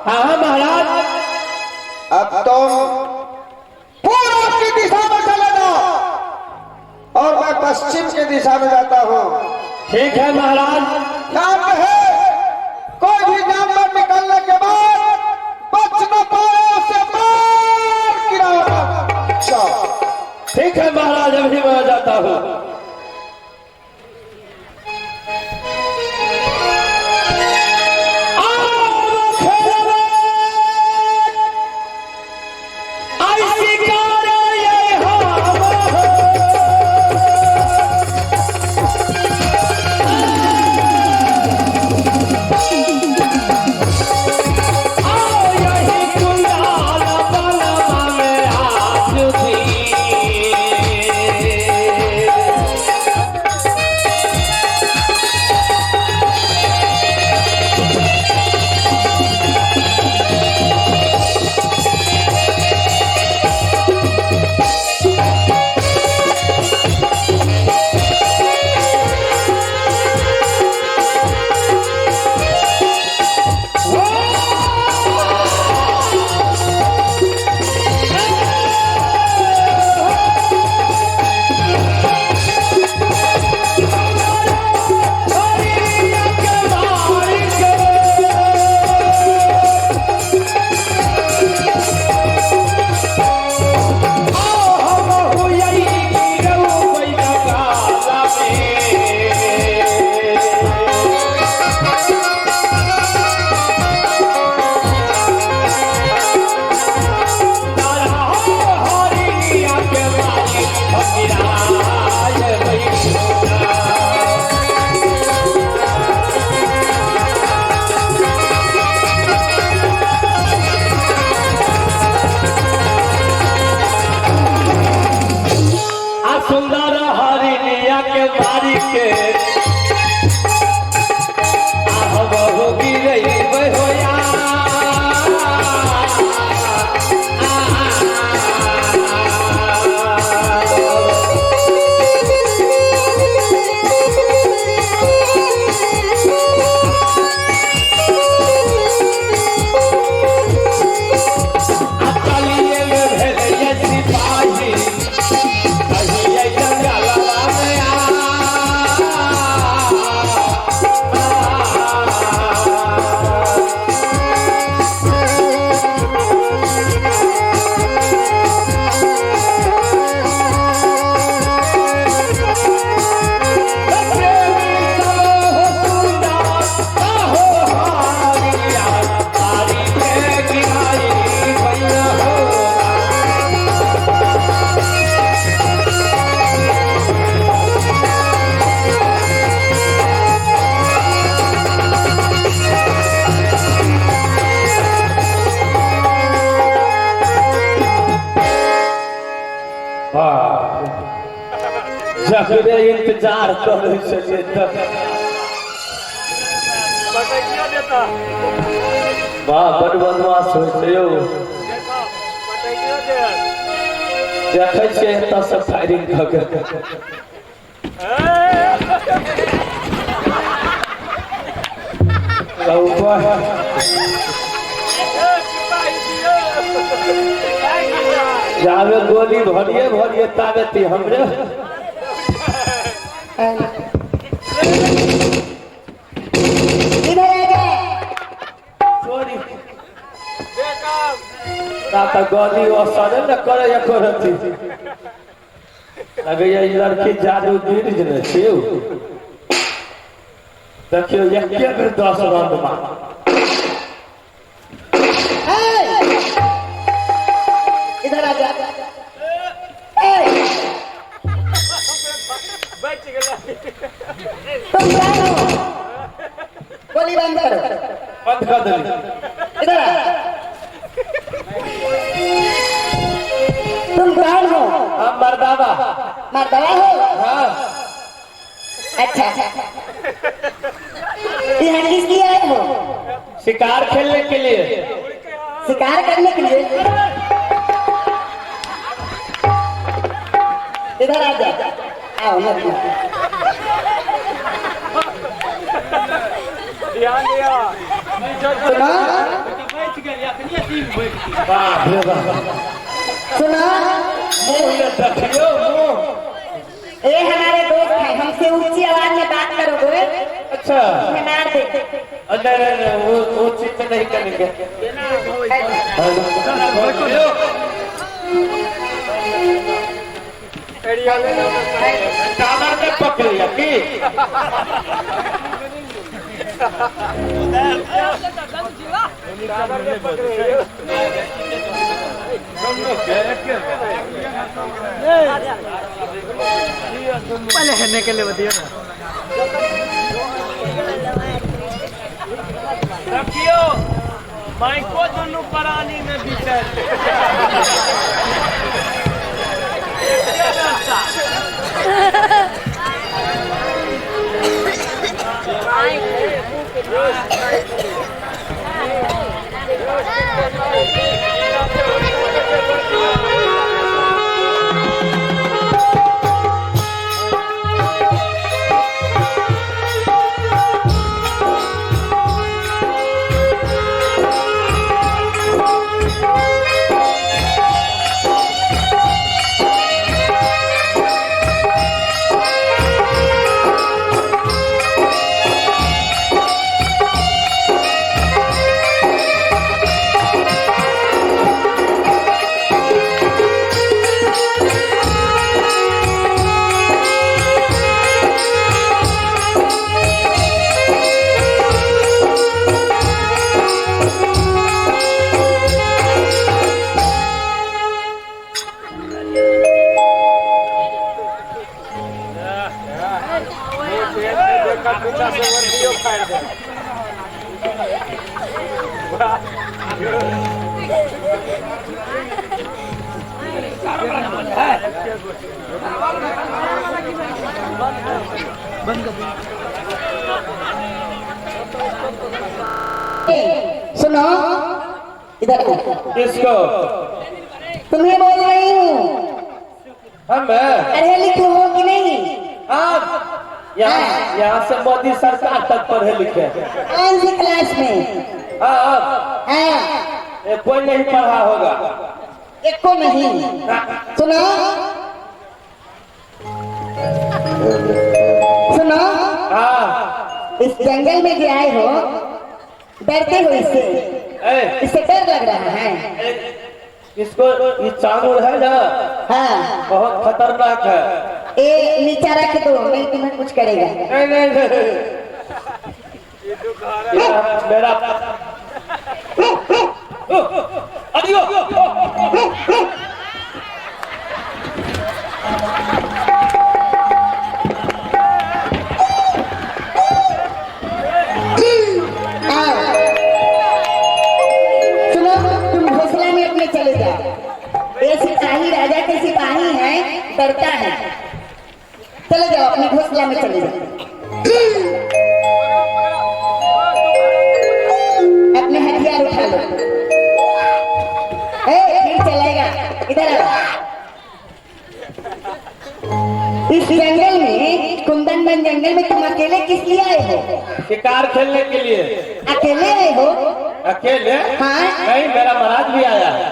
हाँ महाराज। अब तुम पूर्व की दिशा में चले जाओ और मैं पश्चिम की दिशा में जाता हूँ। ठीक है महाराज। ध्यान रहे, कोई भी जानवर निकलने के बाद बच न पाए उसे मार गिराओ। ठीक है महाराज, अभी मैं जाता हूँ। इंतजार कर बड़ बदमाश देखे एत से फायरिंग जावे गोली भरिए भरिए तावे ती हमरे गली असर न करे लगे लड़की जादूगिर ने छियौ देखियो एके बेर 10 राउंड मार इधर आ जा। तुम कौन हो? गोली बंद करो। बंद कर दे। इधर आ। तुम कौन हो? हम मर्दावा। मर्दावा हो? हाँ। अच्छा। यहाँ किस लिए आए हो? शिकार खेलने के लिए। शिकार करने के लिए? इधर आ जा। आओ मत ध्यान दिया। सुनो बाप रे बाप सुनो मुंह ले देखियो मुंह ये हमारे दोस्त हैं, हमसे ऊंची आवाज में बात करोगे अच्छा तुम्हें मार दे। नहीं वो चीज में नहीं करेंगे टावर में पकड़िया की पहले हिलने के लिए बताइए ना रखियो माइको दोनों प्राणी में बिछड़ सुनो इधर आओ। किसको तुम्हें बोल रही हूँ, हम पढ़े लिखे हो कि नहीं? आप यहाँ से मोदी सरकार तक पढ़े लिखे कौन सी क्लास में? हाँ हाँ कोई नहीं पढ़ा होगा एक को नहीं। सुनो सुनो हाँ इस जंगल में जो आए हो, डरते हो इससे? इससे डर लग रहा है? इसको ये चांगुर है ना हाँ बहुत खतरनाक है। ये नीचा रख दो, नहीं तुम्हें कुछ करेगा। नहीं मेरा अडियो सुनो तुम घोंसला में अपने चले जाओ। ये सिपाही राजा के सिपाही हैं, डरता है। चले जाओ अपने घोंसला में चले जाओ। अपने हथियार उठा लो। फिर चलेगा, इधर आओ। इस जंगल में, कुंदनबन जंगल में तुम अकेले किस लिए आए हो? शिकार खेलने के लिए। अकेले आए हो? अकेले? हाँ। नहीं मेरा महाराज भी आया है।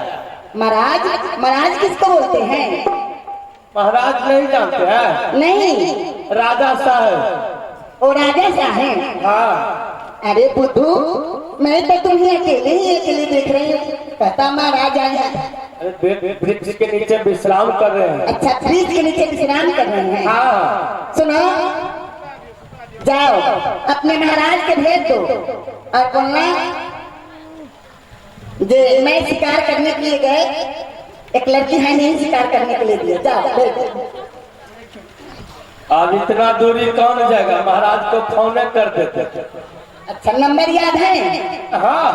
महाराज? महाराज किसको बोलते हैं? महाराज नहीं जानते हैं? नहीं। राजा साहब। ओ राजा साहब? हाँ। अरे बुद्धू, मैं तो तुम्हें अकेले देख रही हूँ। कहता महाराज आया। वृक्ष के नीचे विश्राम कर रहे हैं। अच्छा वृक्ष के नीचे विश्राम कर रहे हैं? हाँ। सुनो, जाओ अपने महाराज के भेज दो और बोलना जे मैं शिकार करने के लिए गए, एक लड़की है नहीं शिकार करने के लिए दिए। जाओ भेज। अब इतना दूरी कौन जाएगा? महाराज को फोन कर देते। अच्छा नंबर याद है? हाँ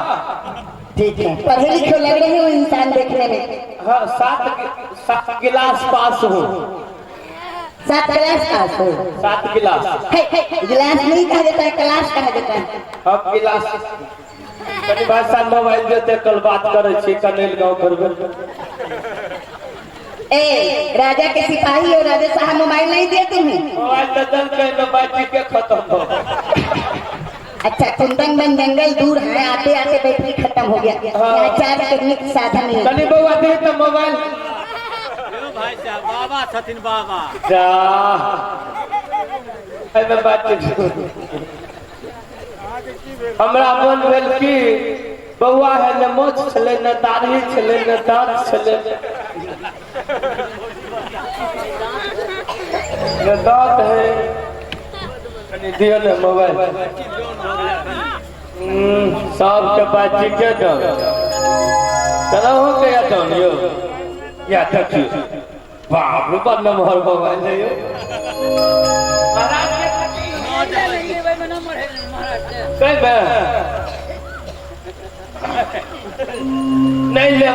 ठीक है। पढ़े लिखे लग रहे हो इंसान देखने में। हाँ 7 गिलास पास हो। 7 क्लास पास हो? 7 गिलास। गिलास नहीं कहा जाता है, क्लास कहा जाता है। अब गिलास कनी भाषा मोबाइल देते कल बात करे छी कनेल गांव करबे। ए राजा के सिपाही और राजा साहब मोबाइल नहीं दिए तुम्हें? मोबाइल तो दल के बैटरी के खत्म हो। अच्छा कुंदन बन जंगल दूर है, आते आते बैटरी खत्म हो गया, यहाँ चार्ज करने के साधन नहीं है। तनी बउआ दे तो मोबाइल भाई साहब बाबा छथिन बाबा जा एमे बात हमरा मन भेल कि बउआ है न मोछ छले न दाढ़ी छले न दांत छले न दांत है कनी दियो न मोबाइल सबके बात ठीके दो चलो हो गया तो यो या देखियो बाप रे बड़ नंबर मोबाइल है यो महाराज के कई बे नहीं ले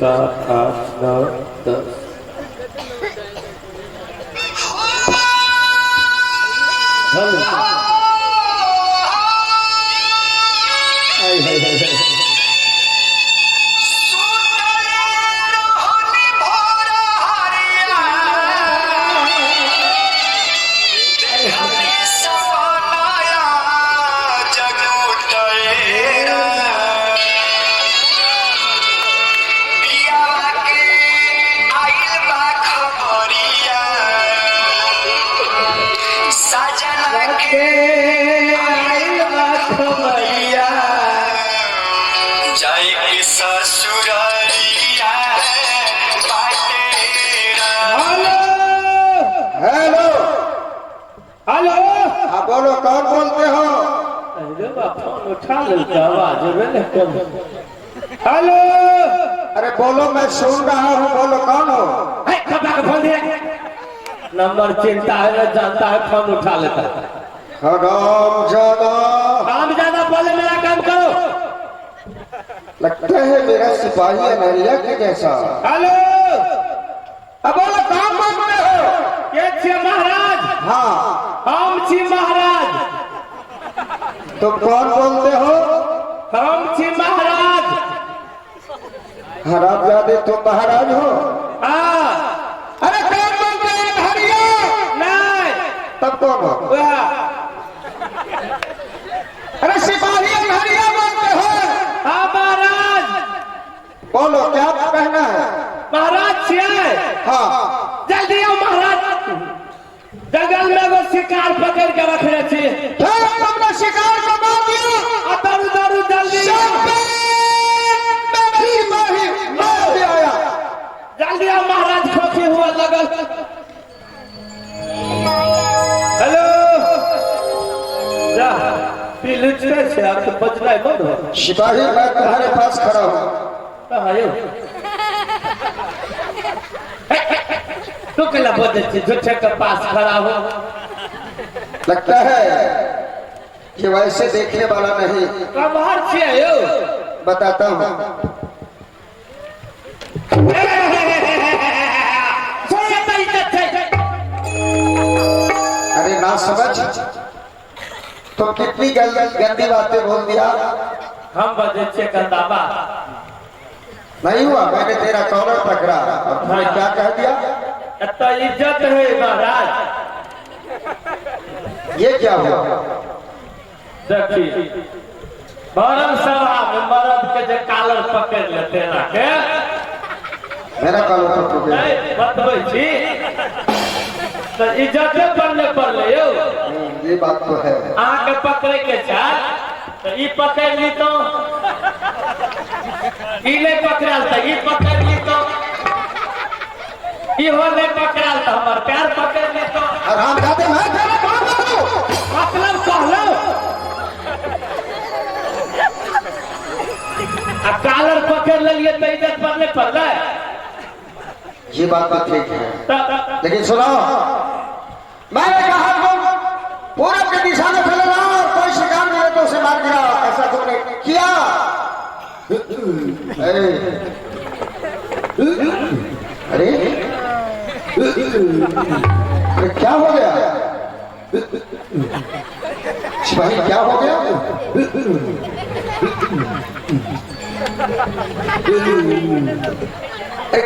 900456789 हेलो हेलो, हाँ बोलो कौन बोलते हो? अरे फोन उठा लेता आवाज हेलो। अरे बोलो मैं सुन रहा हूँ, बोलो कौन हो? फोन दिया नंबर चिंता है ना जानता है फोन उठा लेता है। काम ज्यादा बोले मेरा काम करो। लगता है मेरा सिपाही अनहरिया के जैसा। हेलो अब बोलो कौन बोलते हो? के छे महाराज? हाँ हम छी महाराज। तुम कौन बोलते हो? हम छी महाराज। हरामजादे तुम महाराज हो? हाँ। अरे कौन बोलते हैं अनहरिया? नहीं। तब कौन हो? अरे सिपाही अनहरिया बोलते हो? हाँ महाराज। बोलो क्या कहना है? महाराज छिए? हाँ जल्दी आओ महाराज, जंगल में वो शिकार पकड़ के रखने छी। तुमने शिकार को मार दिया। दारू दारू जल्दी आया। जल्दी आओ महाराज, खोखी हुआ लगल। हेलो जा पिलुच से आपको बजना है बंद हो। सिपाही मैं तुम्हारे पास खड़ा हूँ। आयो तू कला बोलते झूठे के पास खड़ा हो। लगता है कि वैसे देखने वाला नहीं। बाहर से आयो बताता हूँ। अरे ना समझ, तो कितनी गंदी बातें बोल दिया। हम बजे छे गंदाबा नहीं हुआ, मैंने तेरा कॉलर पकड़ा और तुमने क्या कह दिया? इतना इज्जत है महाराज। ये क्या हुआ? देखिए भरम सभा में मर्द के जो कालर पकड़ लेते ना के मेरा कॉलर पकड़ नहीं बतबै छी तो इज्जते पर ले यो। ये बात तो है। आके पकड़े के चाह तो ई पकड़ ली तो ई नहीं पकड़ल तो ई पकड़ ली तो इहो नहीं पकड़ल तो हमार पैर पकड़ ली तो हरामजादे मैं तेरा कौन बोलूं? मतलब कहलो अब कालर पकड़ लिए तो इज्जत पड़ने पड़ रहा है। ये बात तो ठीक है, लेकिन सुनो, मैंने कहा तुम पूरब के दिशा में चले जाओ और कोई शिकार मिले तो उसे मार गिराओ। ऐसा तुमने किया? अरे क्या हो गया? भाई क्या हो गया?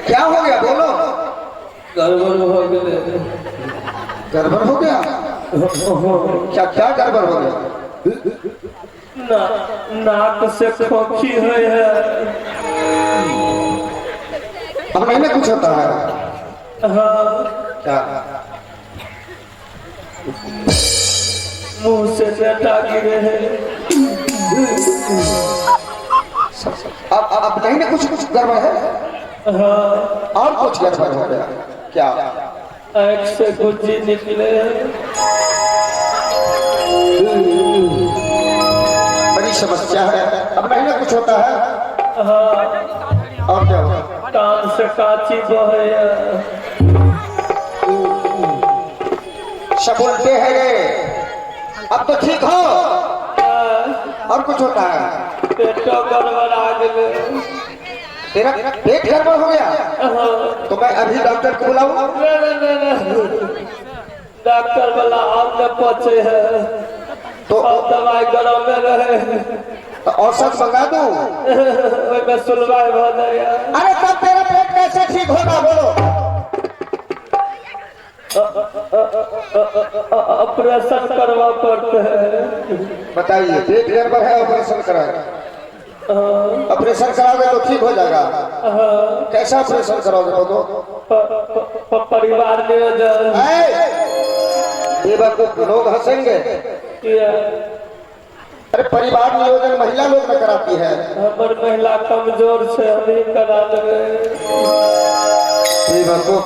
क्या हो गया बोलो? गड़बड़ हो गए। गड़बड़ हो गया? क्या क्या गड़बड़ हो गया? नाक से खोखी हुई है। अब नहीं कुछ होता है? हाँ, क्या? मुंह से बेटा गिरे हैं। अब नहीं ना कुछ कुछ गड़बड़ है? हाँ, और कुछ गड़बड़ हो गया क्या? आँख से गुज्जी निकले हैं। बड़ी समस्या है। अब नहीं ना कुछ होता है? हाँ, और क्या होगा? कान से काची बहे है। सब बोलते हैं रे, अब तो ठीक हो। और कुछ होता है? पेटो गड़बड़ आ गए। तेरा पेट गड़बड़ हो गया? हाँ, तो मैं अभी डॉक्टर को बुलाऊं? डॉक्टर वाला आप न पहुंचे है तो और दवाई गरम में रहे तो औसत मंगा दूं? में सुलवाई हो गया। अरे तब तेरा पेट कैसे ठीक होगा बोलो? ऑपरेशन करवा पड़ते हैं। बताइए, पेट गड़बड़ है, ऑपरेशन कराए? ऑपरेशन कराओगे तो ठीक हो जाएगा? कैसा ऑपरेशन कराओगे बोलो? परिवार नियोजन। बेवकूफ लोग हंसेंगे। अरे परिवार नियोजन महिला लोग में कराती है। हमार महिला कमजोर से हम ही करा देंगे। बेवकूफ।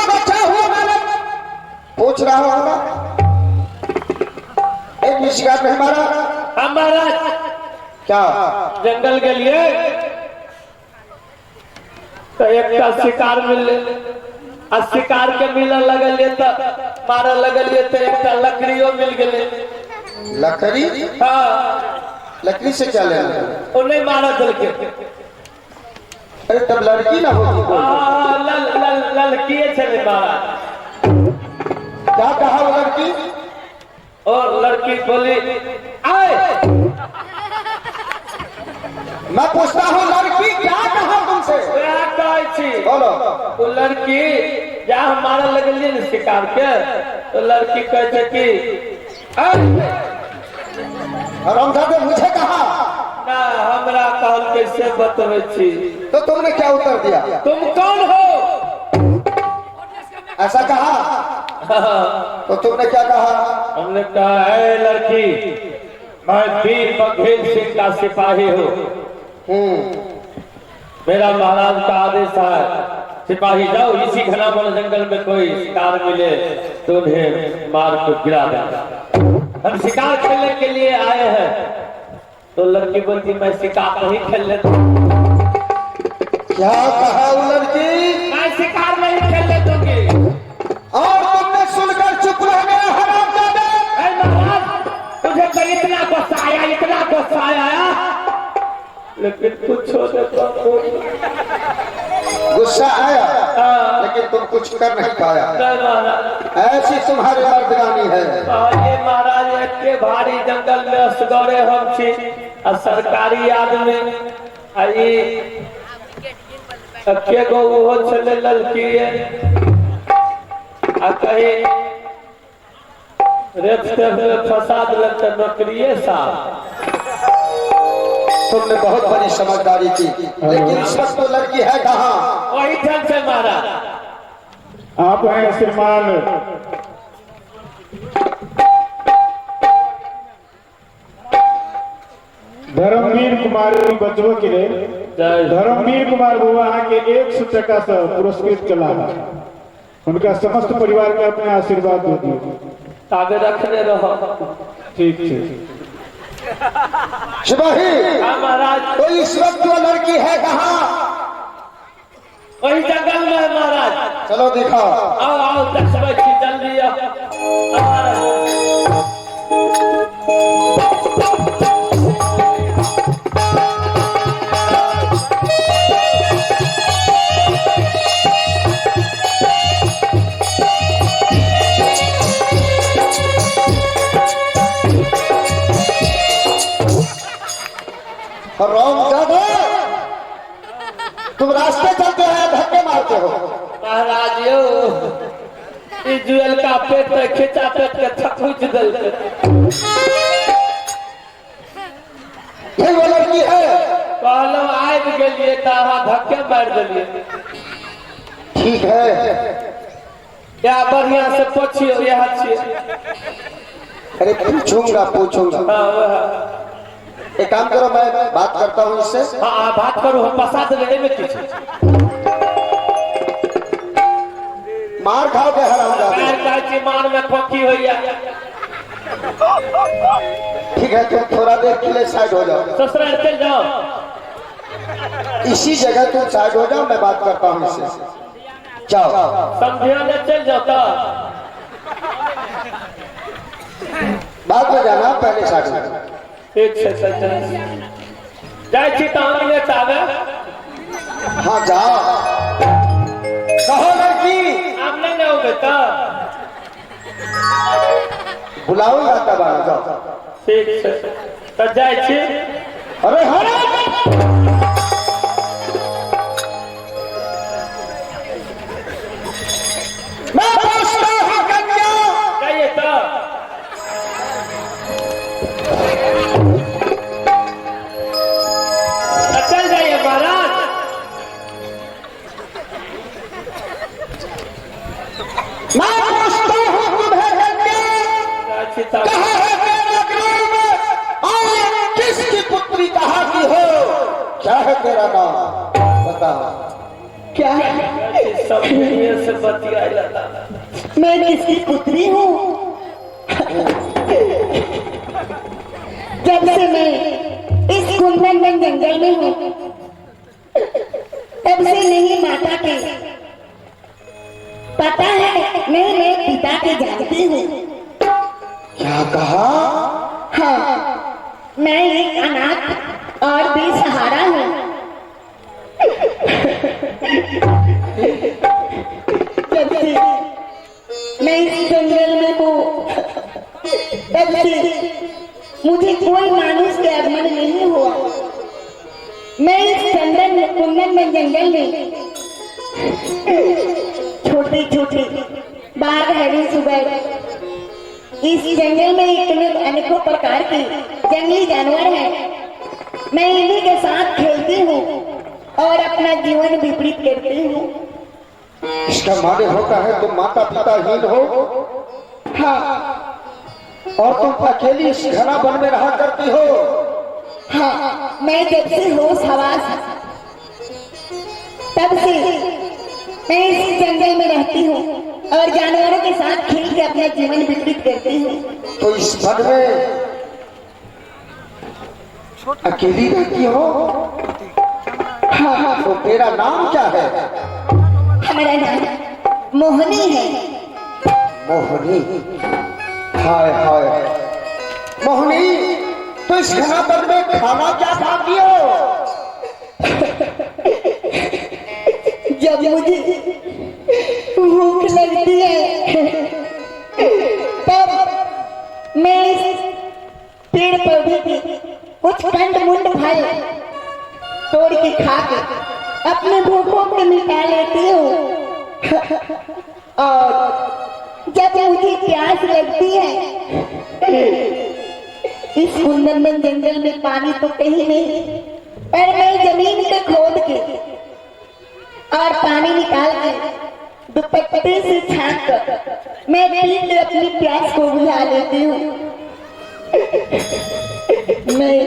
बच्चा हुआ मैंने पूछ रहा होगा। एक भी शिकार नहीं मारा? हमारा क्या? जंगल के लिए तो एक का शिकार मिले आ शिकार के मिले लगलिए तो मारे लगलिए तो एक लकड़ियों मिल गए। लकड़ी? हाँ, लकड़ी से क्या लेना? वो नहीं मारा दिल के। अरे तब लड़की ना होगी कोई? लड़की चले मारा। क्या कहा वो लड़की? और लड़की बोली आए। मैं पूछता हूँ लड़की क्या कहा तुमसे? बोलो। वो लड़की जहाँ हमारा लगलिए न शिकार के तो लड़की कहते कि रमजादे मुझे कहा ना हमरा कहल कैसे बतवे छी। तो तुमने क्या उत्तर दिया? तुम कौन हो? ऐसा कहा? तो तुमने क्या कहा? हमने कहा है लड़की मैं वीर बघेल सिंह का सिपाही हूँ। मेरा महाराज का आदेश है सिपाही जाओ इसी घना वन जंगल में कोई शिकार मिले तो उन्हें मार को गिरा देगा। हम शिकार खेलने के लिए आए हैं। तो लड़की बोलती मैं शिकार नहीं खेलने दूंगी। क्या कहा वो लड़की? मैं शिकार नहीं खेलने दूंगी। और तुमने सुनकर चुप रह गया हरामजादे? महाराज तुझे तो इतना गुस्सा आया लेकिन कुछ होने को गुस्सा आया लेकिन तुम कुछ कर नहीं पाया। ऐसी तुम्हारी मर्दानी है। ये महाराज के भारी जंगल में असगरे हम छी सरकारी आदमी के गो वो चले लड़की कहीं रेप फंसा दिलक तो नौकरिए साहब। तुमने बहुत बड़ी समझदारी की लेकिन इस वक्त तो लड़की है कहाँ? वही ढंग से मारा। आप हैं श्रीमान धर्मवीर कुमार बचवा के लिए धर्मवीर कुमार बुआ के 100 टका से पुरस्कृत चला है। उनका समस्त परिवार के अपने आशीर्वाद दे दिए। ताबे रखने रहो। ठीक है सिपाही। महाराज तो इस वक्त वो लड़की है कहाँ? वही जंगल में है महाराज। चलो दिखाओ। आओ देखबै छी जल्दी आओ। रॉन्ग ज्यादा तुम रास्ते चलते हो या धक्के मारते हो? महाराज यो ई जुएल का पेट पे खिंचा पेट के थकुच दल ये वो लड़की है? कहलो आबि गेलिए त अहाँ धक्के मार देलिए। ठीक है, या बढ़िया से पूछियो यह छिए। अरे पूछूंगा पूछूंगा। हाँ वह एक काम करो, मैं बात करता हूँ इससे। हाँ बात करो, हम पसा देने में किछ मार खाओगे हरामजादे। पैर काची मान में खोखी होइया। ठीक है, तुम थोड़ा देर के लिए साइड हो जाओ। ससुराल चल जाओ, इसी जगह तुम साइड हो जाओ, मैं बात करता हूँ इससे। जाओ समझिया ने चल जाओ तो बाद में जाना, पहले साइड हो जाओ। ठीक है सर, जाए छी तांग ले चावे। हाँ जाओ। कहो लड़की, आप नहीं ना होगे तो बुलाऊंगा तब आना। जाओ। ठीक है तो जाए छी। अरे हरा मैं पूछता हूँ कन्या। जाइए तो चल जाइए महाराज। मैं पूछता हूँ तुम्हें कन्या, अच्छी तरह कहाँ है तेरा ग्राम और किसकी पुत्री कहाँ की हो? क्या है तेरा नाम बताओ। क्या है? सब दुनिया से बतिया लगा। मैं किसकी पुत्री हूँ? जब से मैं इस कुंदन जंगल में हूँ तब से नहीं माता के पता है, मैं पिता के जानती हूँ। क्या कहा? हाँ, मैं एक अनाथ और बेसहारा हूँ। जब से मैं इस जंगल में हूँ तब से मुझे कोई मानुष के आगमन नहीं हुआ। मैं इस कुंदन में जंगल में छोटे छोटे बाघ हरी सुबह इस जंगल में इतने अनेकों प्रकार के जंगली जानवर हैं। मैं इन्हीं के साथ खेलती हूँ और अपना जीवन विपरीत करती हूँ। इसका माने होता है तुम माता पिता हीन हो। हाँ और तुम अकेली इस घना वन में रहा करती हो। हाँ, मैं जब से होश हवास तब से मैं इस जंगल में रहती हूँ और जानवरों के साथ खेल के अपना जीवन विपरीत करती हूँ। तो इस वन में अकेली रहती हो? हाँ, तो तेरा नाम क्या है? हमारा नाम मोहनी है। मोहनी? हाय हाय मोहनी, तो इस घना वन में खाना क्या खाती हो? जब मुझे भूख लगती है तब मैं इस पेड़ पौधे के कुछ कंद मुंड फल तोड़ के खा के अपने भूखों को मिटा लेती हूँ। और जब मुझे प्यास लगती है, इस कुंदन जंगल में पानी तो कहीं नहीं, पर मैं जमीन को खोद के और पानी निकाल के दुपट्टे से छान कर मैं पी के अपनी प्यास को बुझा लेती हूँ। मैं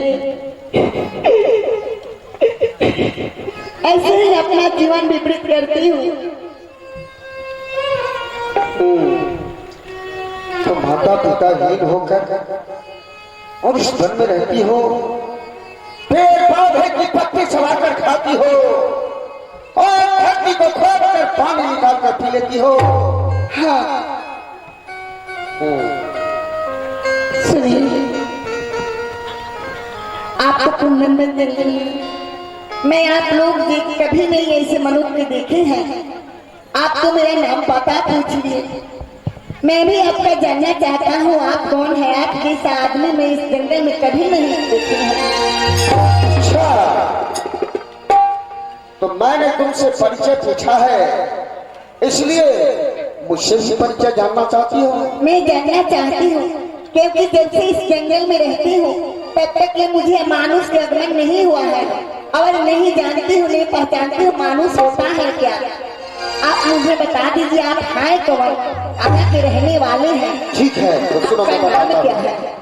ऐसे ही अपना जीवन विपरीत करती हूँ। तो माता पिता हीन होकर और इस वन में रहती हो, पेड़ पौधे की पत्ती चबाकर खाती हो और धरती को खोद कर पानी निकाल कर पी लेती हो। हाँ, सुनिए, आपको कुंदन जंगल में मैं आप लोग कभी नहीं ऐसे मनुष्य देखे हैं। आप तो मेरा नाम पता पूछ लिए, मैं भी आपका जानना चाहता हूँ आप कौन है। आप जैसा आदमी मैं इस जंगल में कभी नहीं देखे हैं। मैंने तुमसे परिचय पूछा है, इसलिए मुझसे भी परिचय जानना चाहती हो? मैं जानना चाहती हूँ, क्योंकि जब से इस जंगल में रहती हूँ तब तक ये मुझे मानुष का आगमन नहीं हुआ है और नहीं जानती हूँ, नहीं पहचानती हूँ मानुष होता है क्या। आप मुझे बता दीजिए, आप हैं कौन, कहाँ के रहने वाले हैं? ठीक है, तो सुनो मैं आपका नाम बताता क्या हूँ। है?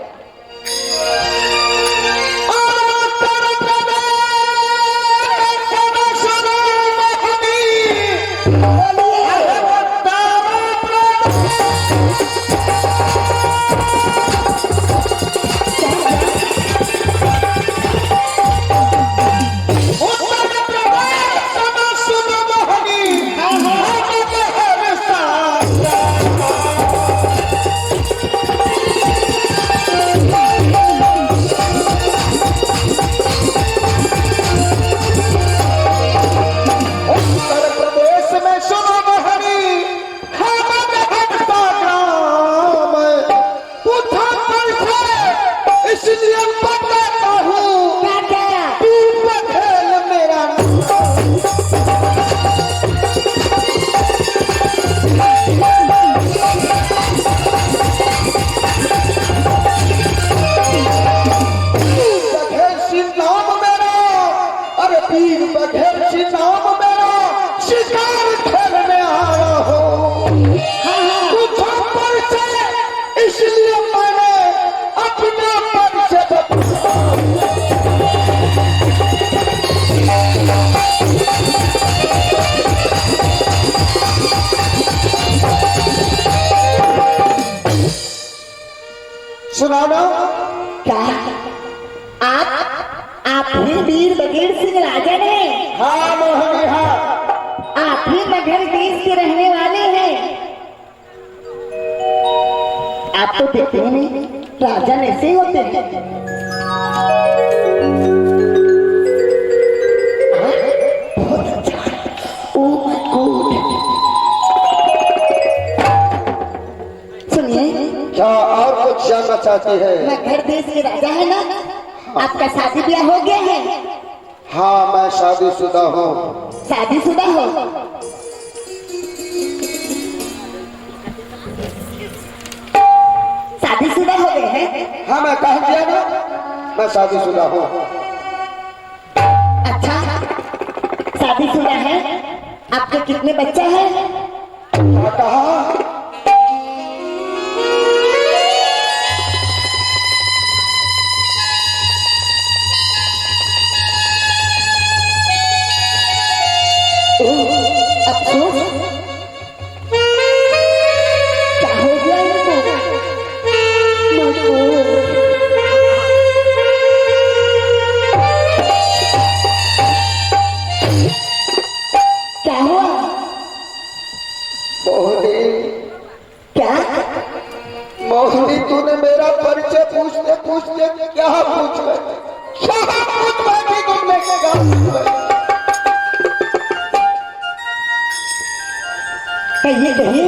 सुनाना क्या आप ही वीर बघेल सिंह राजन हैं? हाँ मोहनी, हाँ। आप ही मगध देश के रहने वाले हैं? आप तो देखते ही नहीं, राजन ऐसे होते हैं। बहुत अच्छा। Oh my God. सुनिए, क्या और कुछ जानना चाहती है? मगध देश के राजा है ना? आपका शादी ब्याह हो गया है? हाँ, मैं शादीशुदा हूँ। शादीशुदा हो? शादीशुदा हो गए हैं? हाँ, मैं कह दिया ना, मैं शादीशुदा हूँ। अच्छा, शादीशुदा है। आपके कितने बच्चे हैं? क्या कहा? अफसोस, क्या हो गया इनको? क्या हुआ? मोहनी, क्या? मोहनी, तूने मेरा परिचय पूछते पूछते क्या पूछ बैठी? क्या पूछ बैठी तुमने? क्या पूछ बैठी? कहिए कहिए।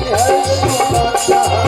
है सुना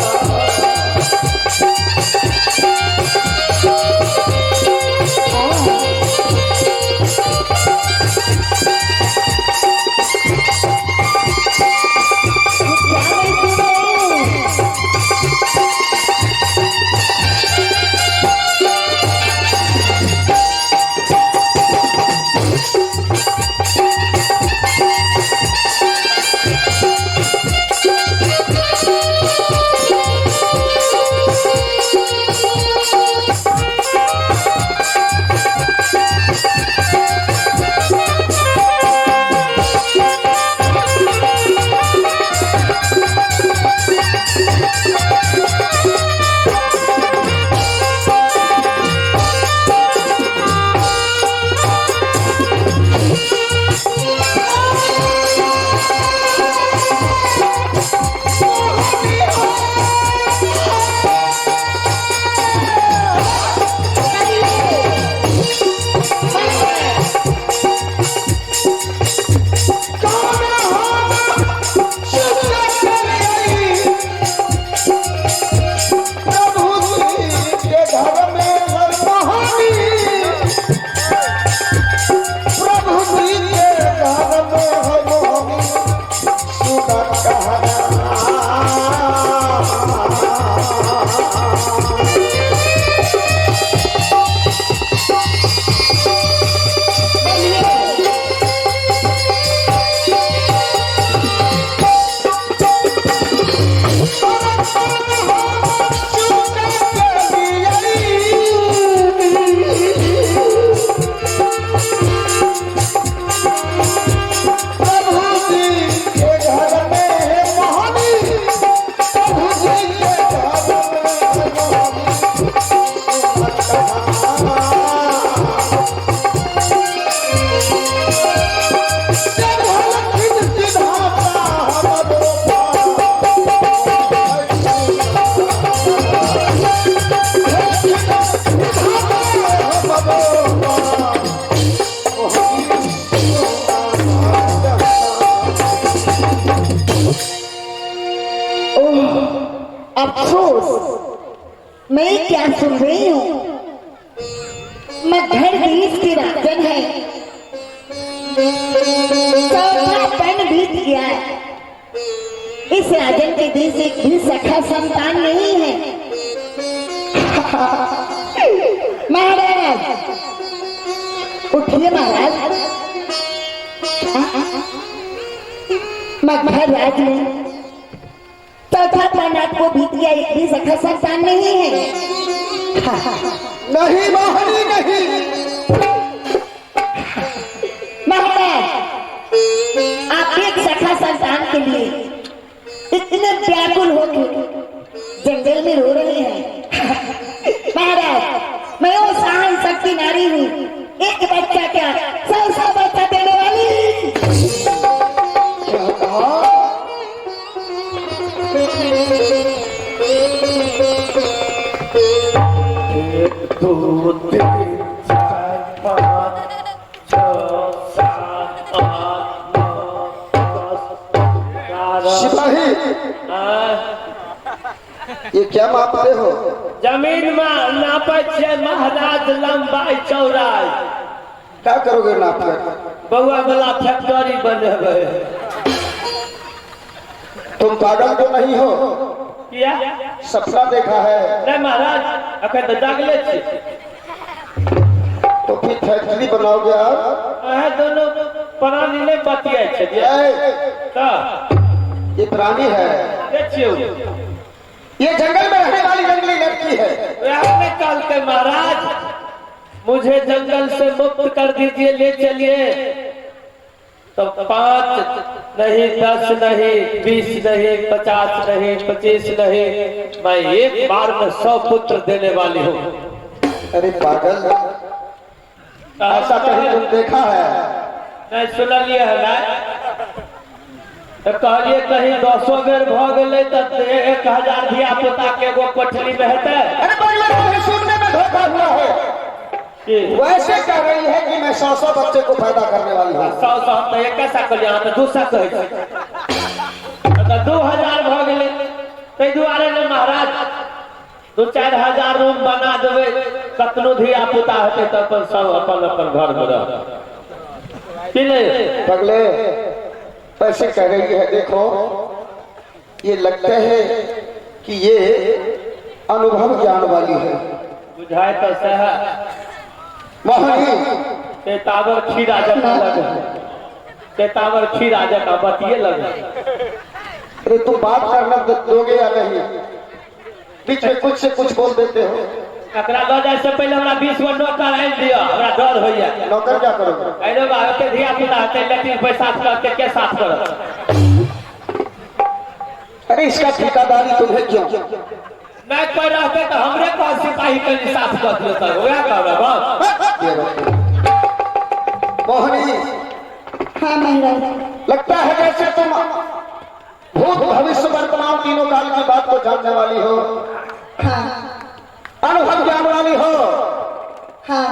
ओह अफसोस, मैं क्या सुन रही हूँ। मैं घर देश की राजन है, चौथा पैन बीत गया है। इस राजन के देश एक भी सखा संतान नहीं है। महाराज उठिए महाराज, मगहर राज में चौथा पैन आपको बीत गया, एक भी सखा संतान नहीं है। नहीं मोहनी नहीं। महाराज आप एक सखा संतान के लिए इतने व्याकुल होकर जंगल में रो रहे हैं। महाराज मैं वो सहन शक्ति नारी हूँ, एक बच्चा क्या 100 बच्चा देने वाली। क्या कहा? दो तीन चार पाँच छः सात आठ नौ 10 सिपाही, 11 ये क्या मापते हो? जमीन में नापे छे महाराज, लंबाई चौड़ाई। क्या करोगे नाप कर? बउआ वाला फैक्ट्री बनेबे। तुम पागल तो नहीं हो? किया सपना देखा है? नहीं महाराज, अखन तो जागले छे। तो फिर फैक्ट्री बनाओगे आप? अहे दोनों प्राणी नहीं बतियाए छे जे। का ये प्राणी है, देखियो ये जंगल में रहने वाली जंगली लड़की है। आपने कल के महाराज मुझे जंगल से मुक्त कर दीजिए, ले चलिए। तो 5 नहीं, 10 नहीं, 20 नहीं, 50 नहीं, 25 नहीं, मैं एक बार में 100 पुत्र देने वाली हूँ। अरे पागल, ऐसा कहीं तुम देखा है? नहीं सुनलिए है ना? तो कहलिए कहीं 100 बेर भ गए तो 1000 धिया पुता के एगो कोठरी में हेतै। अरे पागल, तुम्हें सुनने में धोखा हुआ है। वैसे कह रही है कि मैं 100 बच्चे को पैदा करने वाली हूँ। 100 तो एक कैसा कर यहाँ तो 200 कहे छै। तो 2000 भ गए, ताहि दुआरे ने महाराज 2-4 हजार रूम बना देवे, कतनो धिया पुता हेतै तो अपन सब अपन घर में रह। कि नहीं पगले, ऐसे कह रही है। देखो, ये लगता है कि ये अनुभव ज्ञान वाली है। बुझाए तो सह मोहनी, तेतावर खीरा जका लगे, तेतावर खीरा जका बतिये लगे। अरे तुम बात करना दोगे या नहीं? बीच में कुछ से कुछ बोल देते हो। एकरा लऽ जाए से पहले हमरा 20 गो नौकर आनि दिअ, हमरा डर होइया। नौकर क्या करोगे? अरे बा ओते धिया पुता हेतै, लेकिन पैसा करते के साथ करत। अरे इसका ठेकेदारी तुम्हें क्यों? मैं कोई रहते तो हमरे को सिपाही के साथ कर देता, होया कहबे बस। मोहनी, हाँ महाराज। लगता है जैसे तुम भूत भविष्य वर्तमान तीनों काल की बात को जानने वाली हो, हाँ अनुभव ज्ञान वाली हो, हाँ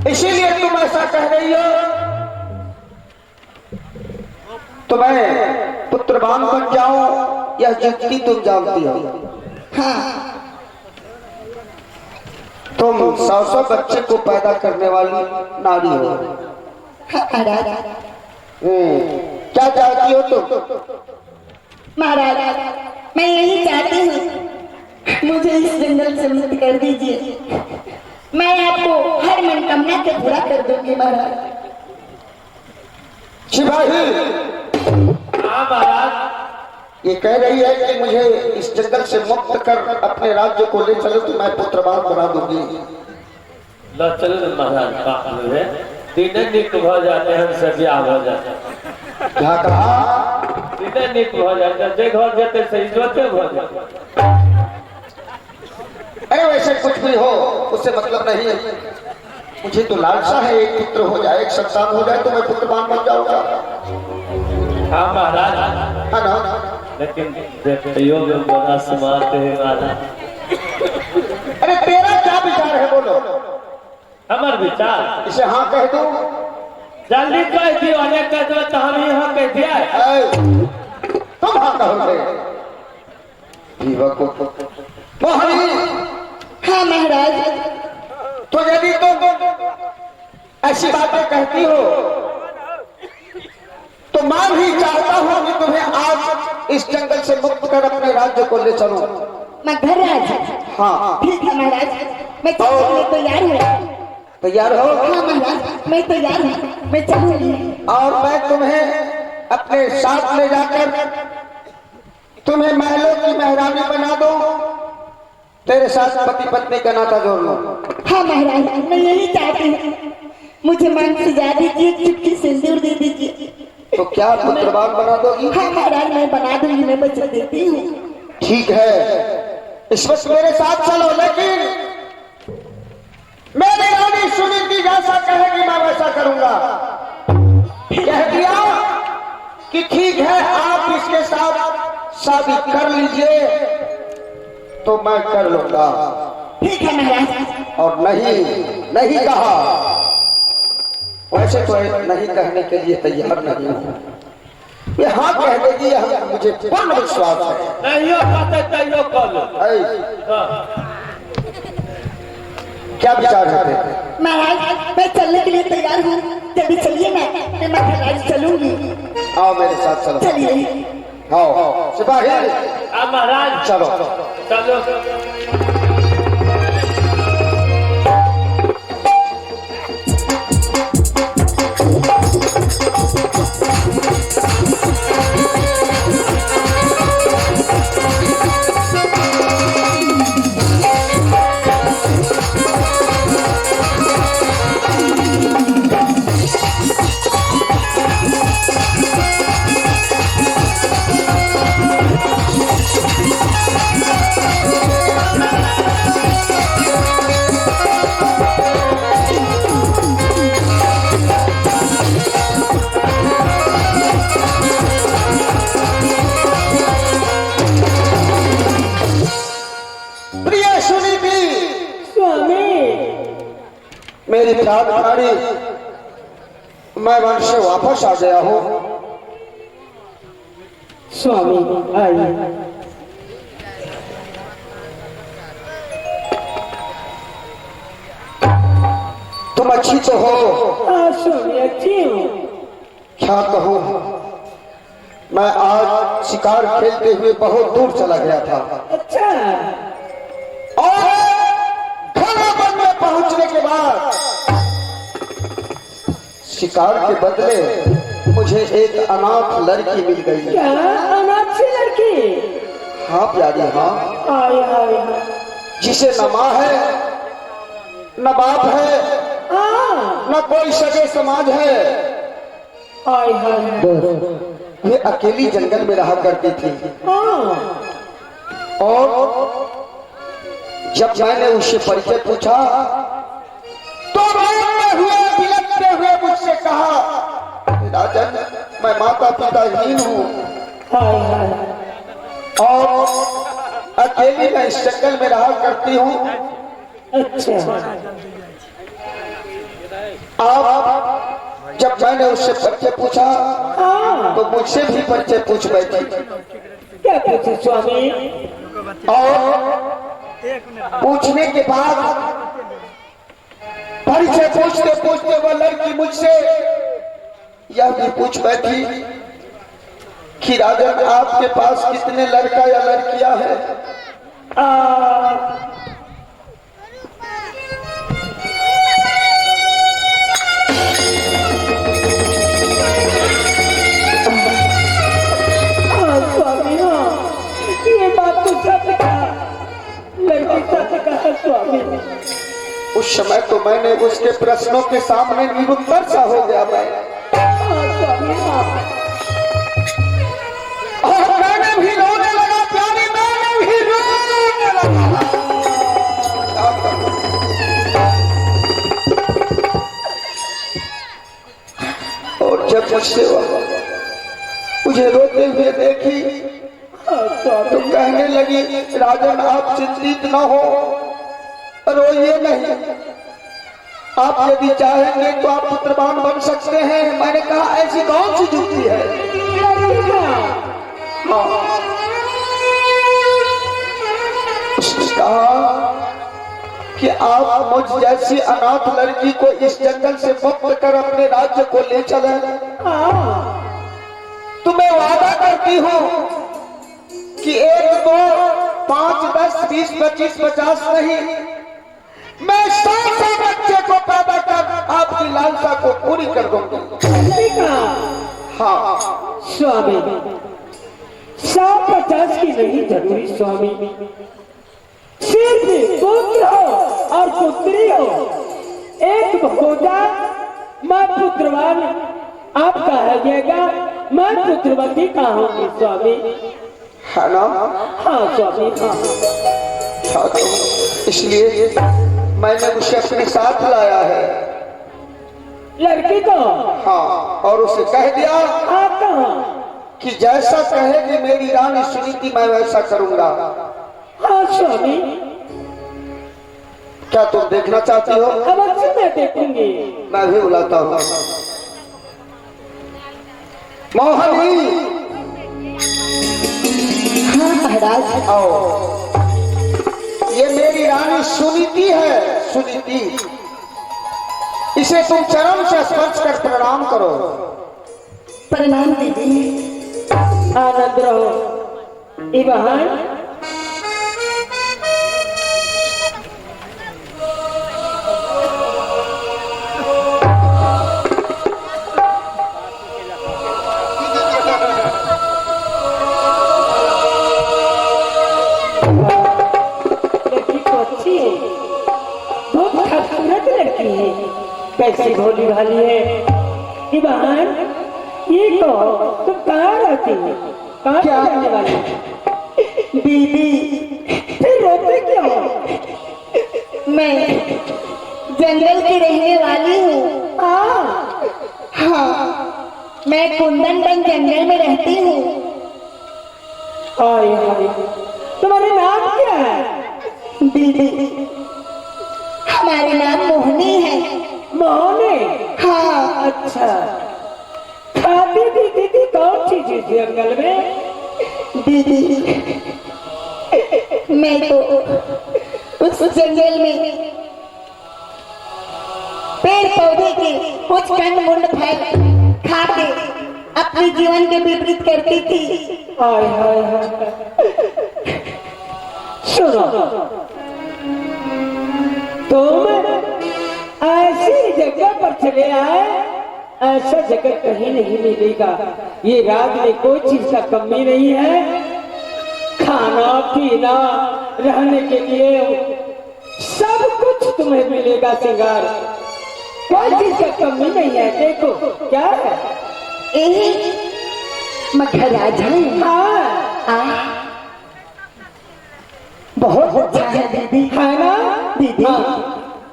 इसीलिए तुम ऐसा कह रही हो। तो मैं पुत्रवान बन जाऊं यह युक्ति तुम जानती हो। हाँ तुम 100 बच्चे को पैदा करने वाली नारी हो। हाँ महाराज। क्या चाहती हो तुम? महाराज मैं यही चाहती हूँ, मुझे इस जंगल से मुक्त कर दीजिए। मैं आपको हर मनोकामना के पूरा कर दूंगी महाराज। सिपाही, हाँ महाराज। ये कह रही है कि मुझे इस जंगल से मुक्त कर अपने राज्य को ले चलो तो मैं पुत्रवान बना दूंगी। ल चलो महाराज, बाप रे दिने निक भ जाते हैं, से ब्याह हो जाता है। क्या कहा? दिने निक भ जाते, जे घर जेते से इज्जते भ जाते। अरे वैसे कुछ भी हो उससे मतलब नहीं है। मुझे तो लालसा है एक पुत्र हो जाए, एक संतान हो जाए तो मैं पुत्रवान बन जाऊंगा। हाँ महाराज, है ना? लेकिन देखियो में बड़ा स्मार्ट है महाराज। अरे तेरा क्या विचार है बोलो? हमार विचार इसे हाँ कह दो। जल्दी कह दियो, अनेक कह दो तो हम ही हाँ कह दिया। तुम हाँ कहोगे? विवाह को मोहिनी, हाँ महाराज। तो यदि तुम ऐसी बातें कहती हो तो मैं भी चाहता हूं कि तुम्हें आज इस जंगल से मुक्त कर अपने राज्य को ले चलूं। मैं घर राज। हाँ ठीक है महाराज, मैं चलने के लिए तैयार हूँ। तैयार हो? हाँ महाराज, मैं तैयार हूँ, मैं चलूंगी। और मैं तुम्हें अपने साथ ले जाकर तुम्हें महलों की महारानी बना दूं, तेरे साथ पति पत्नी का नाता जोड़ लूं। हाँ महाराज, मैं यही चाहती हूँ। मुझे मन से जा दीजिए, चुटकी सिंदूर दे दीजिए। तो क्या पुत्रवान बना दोगी? हाँ महाराज, मैं बना दूंगी, मैं बच्चा देती हूँ। ठीक है, इस वक्त मेरे साथ चलो, लेकिन मेरी रानी सुनीति जैसा कहेगी मैं वैसा करूंगा। कह दिया कि ठीक है, आप इसके साथ शादी कर लीजिए तो मैं कर लूंगा। ठीक है महाराज। और नहीं कहा, वैसे तो नहीं कहने के लिए तैयार नहीं हूं। ये हाँ कह देगी, मुझे पूर्ण विश्वास है। नहीं हो पाते तैयो कर लो। क्या विचार है? महाराज, मैं चलने के लिए तैयार हूँ, जल्दी चलिए ना, मैं महाराज चलूंगी। आओ मेरे साथ चलो। चलिए। आओ सिपाही, महाराज चलो चलो। मेरी प्रार्थना, मैं वन से वापस आ गया हूँ। स्वामी आइए। तुम अच्छी तो हो? स्वामी अच्छी हूँ। क्या कहूँ, मैं आज शिकार खेलते हुए बहुत दूर चला गया था। अच्छा। और घना वन में पहुंचने के बाद शिकार के बदले मुझे एक अनाथ लड़की मिल गई। क्या अनाथ सी लड़की? हाँ प्यारी, हाँ। आए आए। जिसे न माँ है, न बाप है, न कोई सगे समाज है। आए आए। वे अकेली जंगल में रहा करती थी। और जब मैंने उससे परिचय पूछा तो रोते हुए बिलखते हुए मुझसे कहा, राजन मैं माता पिताहीन हूँ और अकेली मैं इस जंगल में रहा करती हूँ। अच्छा। आप जब मैंने उससे परिचय पूछा तो मुझसे भी परिचय पूछ बैठी। क्या पूछे स्वामी? और पूछने के बाद परिचय पूछते पूछते वह लड़की मुझसे यह भी पूछ बैठी कि राजन आपके पास कितने लड़का या लड़कियां हैं? स्वामी ये बात तो सच कहा, लड़की सच कहा स्वामी। उस समय तो मैंने उसके प्रश्नों के सामने निरुत्तर सा हो गया मैं। और मैंने भी रोने लगा प्यारी, मैंने भी रोने लगा। और जब मुझसे मुझे रोते हुए देखी तो कहने लगी, राजन आप चिंतित न हो, रोइए नहीं, आप यदि चाहेंगे तो आप पुत्रवान बन सकते हैं। मैंने कहा ऐसी कौन सी जुक्ति है? हाँ। कि आप मुझ जैसी अनाथ लड़की को इस जंगल से मुक्त कर अपने राज्य को ले चले। तो मैं वादा करती हूँ कि 1 2 5 10 20 25 50 नहीं, मैं 100 बच्चे को पैदा कर आपकी लालसा को पूरी कर दूंगी। हाँ स्वामी, 150 की नहीं जरूरी स्वामी, सिर्फ पुत्र हो और पुत्री हो, एक हो जाए, मैं पुत्रवान आप कहिएगा, मैं पुत्रवती कहूंगी स्वामी। है ना? हाँ स्वामी, हाँ। हाँ, तो इसलिए मैंने उसे अपने साथ लाया है। लड़की को? हाँ, और उसे कह दिया आप कहाँ? कि जैसा कहेगी मेरी रानी सुनीति मैं वैसा करूंगा। हाँ स्वामी। क्या तुम देखना चाहती हो? अवश्य मैं देखूंगी। मैं भी बुलाता हूँ। मोहनी, हाँ महाराज। आओ। ये मेरी रानी सुनीति है, सुनीति। इसे तुम चरण से स्पर्श कर प्रणाम करो। प्रणाम दीदी। आनंद रहो। ई बहन, कैसी भोली भाली है कि बहन, ये कहो तुम कहाँ रहती हो, कहाँ रहने वाली? दीदी फिर रोते क्यों? मैं जंगल की रहने वाली हूँ। हाँ, मैं कुंदनबन जंगल में रहती हूँ। हाय हाय, तुम्हारे नाम क्या है? दीदी हमारे नाम मोहनी है। मोहनी? हाँ। अच्छा, खाती पीती थी कौन सी चीज जंगल में? दीदी मैं तो उस जंगल में पेड़ पौधे के कुछ कंद मुंड फल खा के अपने जीवन के विपरीत करती थी। हाय हाय हाय। सुनो, तुम ऐसी जगह पर चले आए, ऐसा जगह कहीं नहीं मिलेगा। ये राज में कोई चीज का कमी नहीं है, खाना पीना रहने के लिए सब कुछ तुम्हें मिलेगा। श्रृंगार कोई चीज का कमी नहीं है। देखो क्या है, यही महाराजा। हाँ बहुत अच्छा है दीदी। है ना दीदी?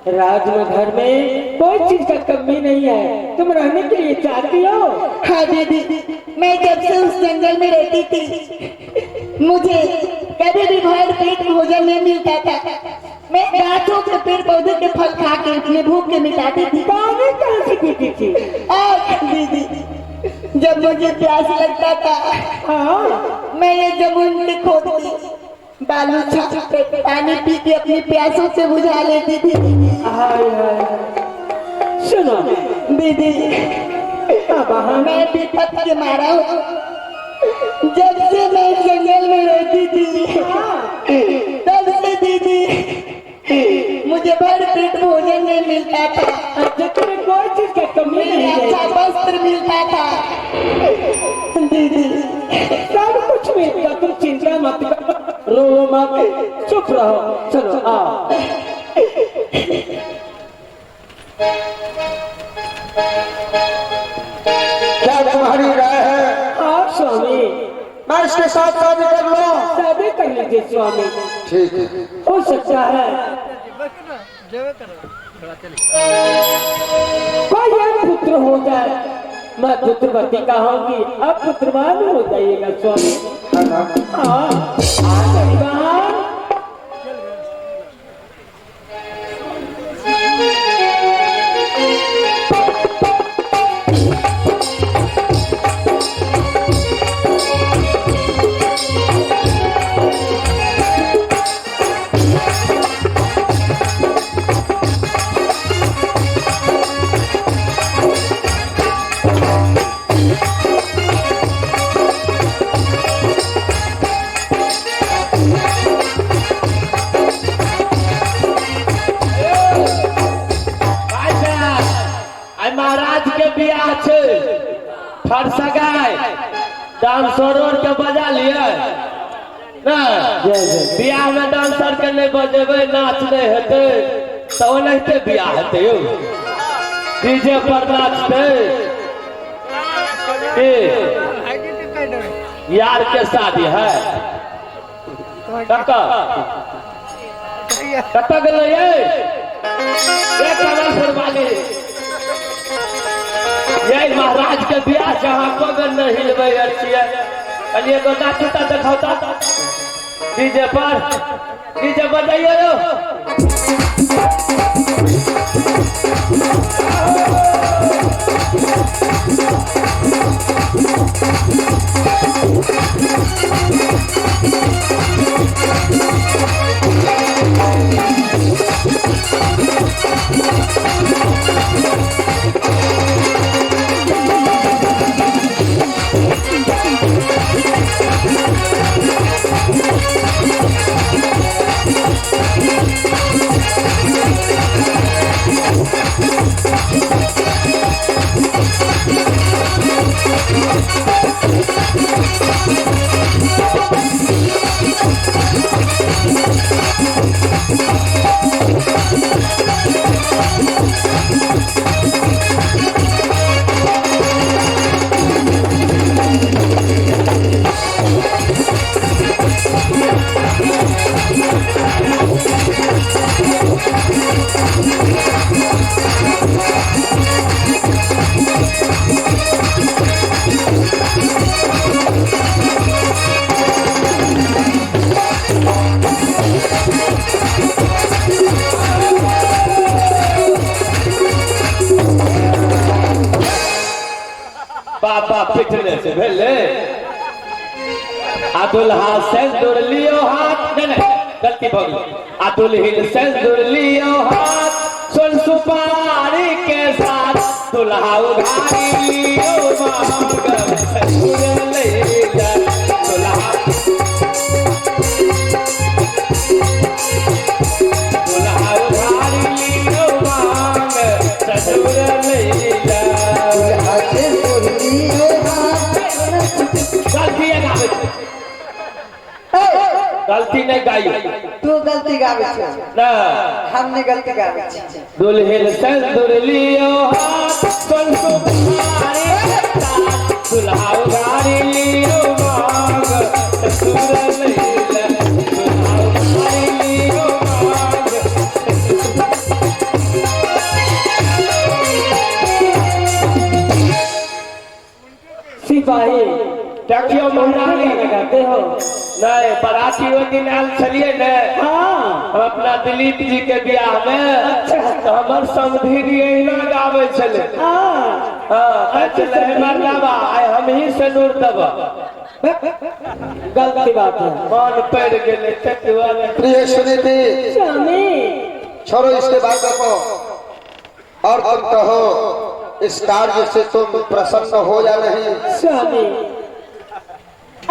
राजमहल में कोई चीज का कमी नहीं है, तुम रहने के लिए चाहती हो? हाँ दीदी, मैं जब से उस जंगल में रहती थी मुझे कभी भी भर पेट भोजन नहीं मिलता था। मैं गाछों के पेड़ पौधे के फल खा के अपने भूख के मिटाती थी। पानी कहाँ से पीती थी? और दीदी जब मुझे प्यास लगता था, हाँ, मैं ये जमीन पे खोदती बालू छाप पे पानी पी के अपनी प्यासों से बुझा लेती थी। हाय हाय। सुनो दीदी, मैं विपत के मारा हूँ। जब से मैं जंगल में रहती थी तब से दीदी मुझे भर पेट भोजन नहीं मिलता था। तुम्हें कोई चीज का कमी नहीं है, अच्छा वस्त्र मिलता था। दीदी सब कुछ मिलता, तुम चिंता मत करो, रो मत, चुप रहो। चलो आओ। क्या तुम्हारी राय है? हाँ स्वामी, मैं इसके साथ शादी कर लूं? शादी कर लीजिए स्वामी। ठीक है। हो सकता है कोई एक पुत्र हो जाए, मैं पुत्रवती कहूंगी, अब पुत्रवान हो जाइएगा स्वामी। है ना? हाँ, फरसगाई डांसरों के बजा लिए ना बियाह में डांसर के नहीं बजेबे नाच नहीं हेते तो ओनाहिते बियाह हेते यौ डीजे पर नाचते यार के शादी है कत गलो ये कमलपुर वाली यही महाराज के बियाह जहाँ पगन नहीं हिलबे छियै कलिए तो नाचता दिखाता डीजे पर डीजे बजाइए रो बाबा पिटने से भेले दुल्हा सिंदूर लियो हाथ नहीं गलती भगी दुल्हिन सिंदूर लियो हाथ सुन सुपारी के साथ दुल्हा उधारी लियो मांग सिंदूर ले जा दुल्हा उधारी लियो मांग सिंदूर ले जा गलती नहीं गाई तू गलती गावे छे ना हमने गलती गावे छे दुल्हन सिंदूर लियो हाथ सुन सुपारी दुल्हा उधारी लियो मांग सिंदूर ले जा दुल्हा उधारी लियो मांग सिपाही देखियो महारानी लगाते हो नहीं बाराती वो दिन आल चलिए न हाँ हम अपना दिलीप जी के ब्याह में तो हमार समधीरी यही ना गावे चले हाँ चले मरलाबा आए हम ही से नूर दबा गलती बात है मान पड़ गए चटवा में प्रिय सुनीति स्वामी छोड़ो इसके बाद देखो और तुम कहो इस कार्य से तुम प्रसन्न हो या नहीं स्वामी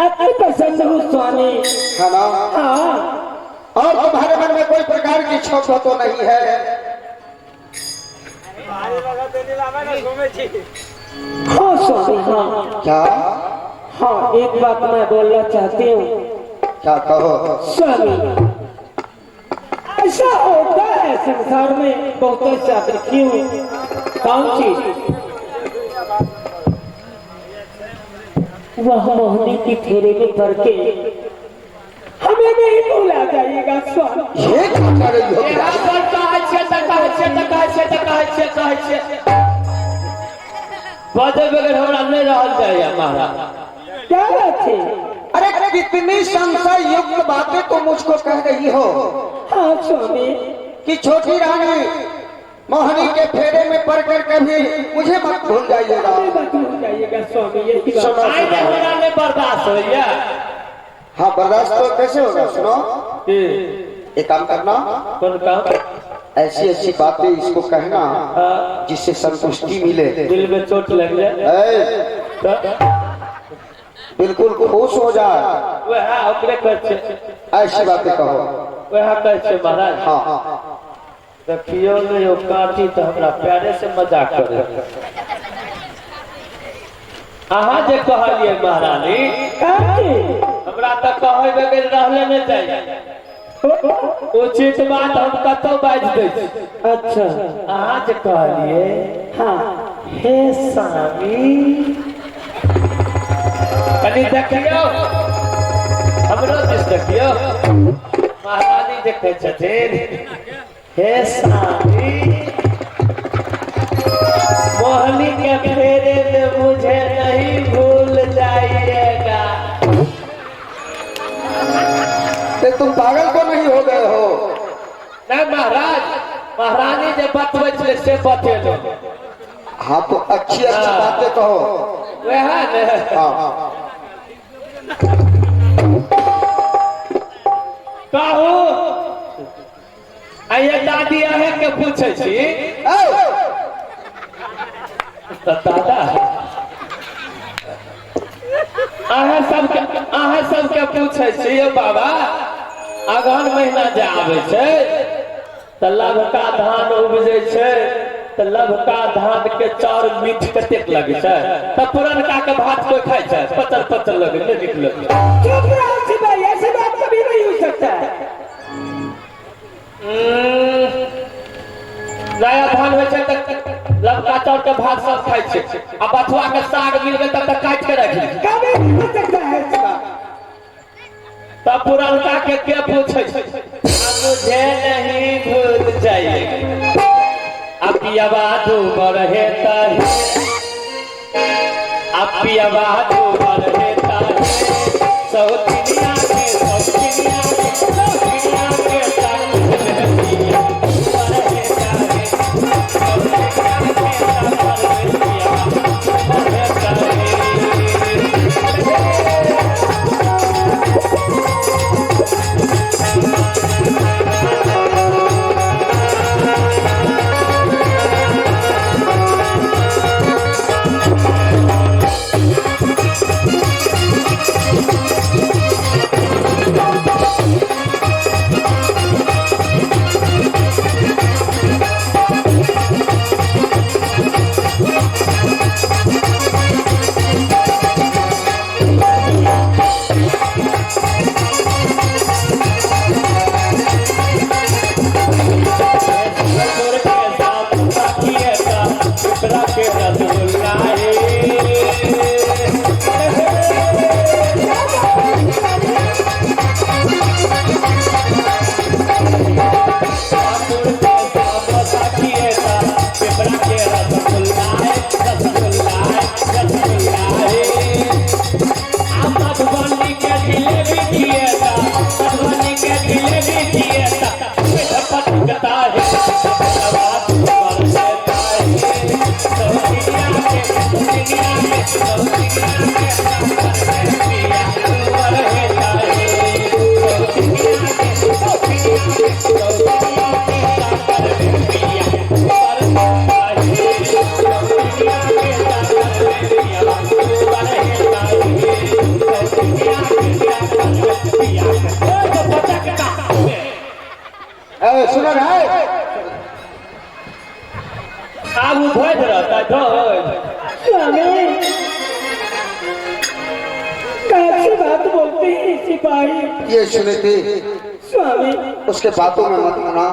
अति प्रसन्न हूँ स्वामी है ना हाँ और तुम्हारे मन में कोई प्रकार की क्षोभ तो नहीं है हाँ स्वामी हाँ क्या हाँ एक बात मैं बोलना चाहती हूँ क्या कहो स्वामी ऐसा होता है संसार में बहुत सा देखी हूँ कौन चीज वह मोहनी की फेरे में पड़ के हमें नहीं भूला जाइएगा स्वामी ये क्या कर रही हो क्या? बजे बगैर हमरा नहीं रहल जाए महाराज क्या बात है अरे कितनी संशय युक्त बातें तो मुझको कह रही हो हाँ स्वामी कि छोटी रानी मोहनी के फेरे में पड़ कर कभी मुझे मत भूल जाइएगा हमें मत भूल जाइएगा स्वामी यही बात सुनो आई सुनो हमरा नहीं बर्दाश्त हो या हाँ बर्दाश्त तो कैसे होगा सुनो एक काम करना कौन काम ऐसी ऐसी बातें इसको कहना जिससे संतुष्टि मिले दिल में चोट लग जाए ऐ, बिल्कुल खुश हो जाए वह ओकरे कर ऐसी बातें कहो वह कह महाराज हाँ देखियो नहीं हो काटी तो हमरा प्यारे से मजाक करे अहाँ जे कहलिए महारानी हमरा तो कहे बगैर रहले नहीं चाहिए उचित बात हम कतो बाज दे अच्छा अहाँ जे कहलिए हाँ हे स्वामी कनी देखियो हमरो दिस देखियो महारानी देखे छथिन हे स्वामी मोहनी के फेरे में मुझे नहीं भूल जाइएगा। तुम पागल तो नहीं हो गए हो? नहीं महाराज महारानी जे बतवे से बतेलो। हाँ तो अच्छी बातें कहो। वह है कहू आइए दादी अहे के पूछे छी दादा अहाँ सबके पूछे छी बाबा अगहन महीना जे आवे छै त लभका धान उपजे छै त लभका धान के चाउर मीठ कतेक लगे छै त पुरनका के भात कोई खाय छै पचल पचल लगे नहीं नीक लगे। चुप रहो सिपाही, ऐसी बात कभी नहीं हो सकता है। नया धान हो छै त लभका चाउर के भात सब खाय छै आ बथुआ के साग मिल गेल तब काट के रखी कभी नहीं हो सकता है ऐसी बात। तब पुरनका के पूछे मुझे नहीं भूल जाइए अपियावा दूबर हेता है अपियावा दूबर हेता है सौतिनिया के सौतिनिया के सौतिनिया के सौतिनिया सुनो ना आगू भज रहता स्वामी कैसी बात बोलते हैं सिपाही? ये सुने थे स्वामी उसके बातों में मत आना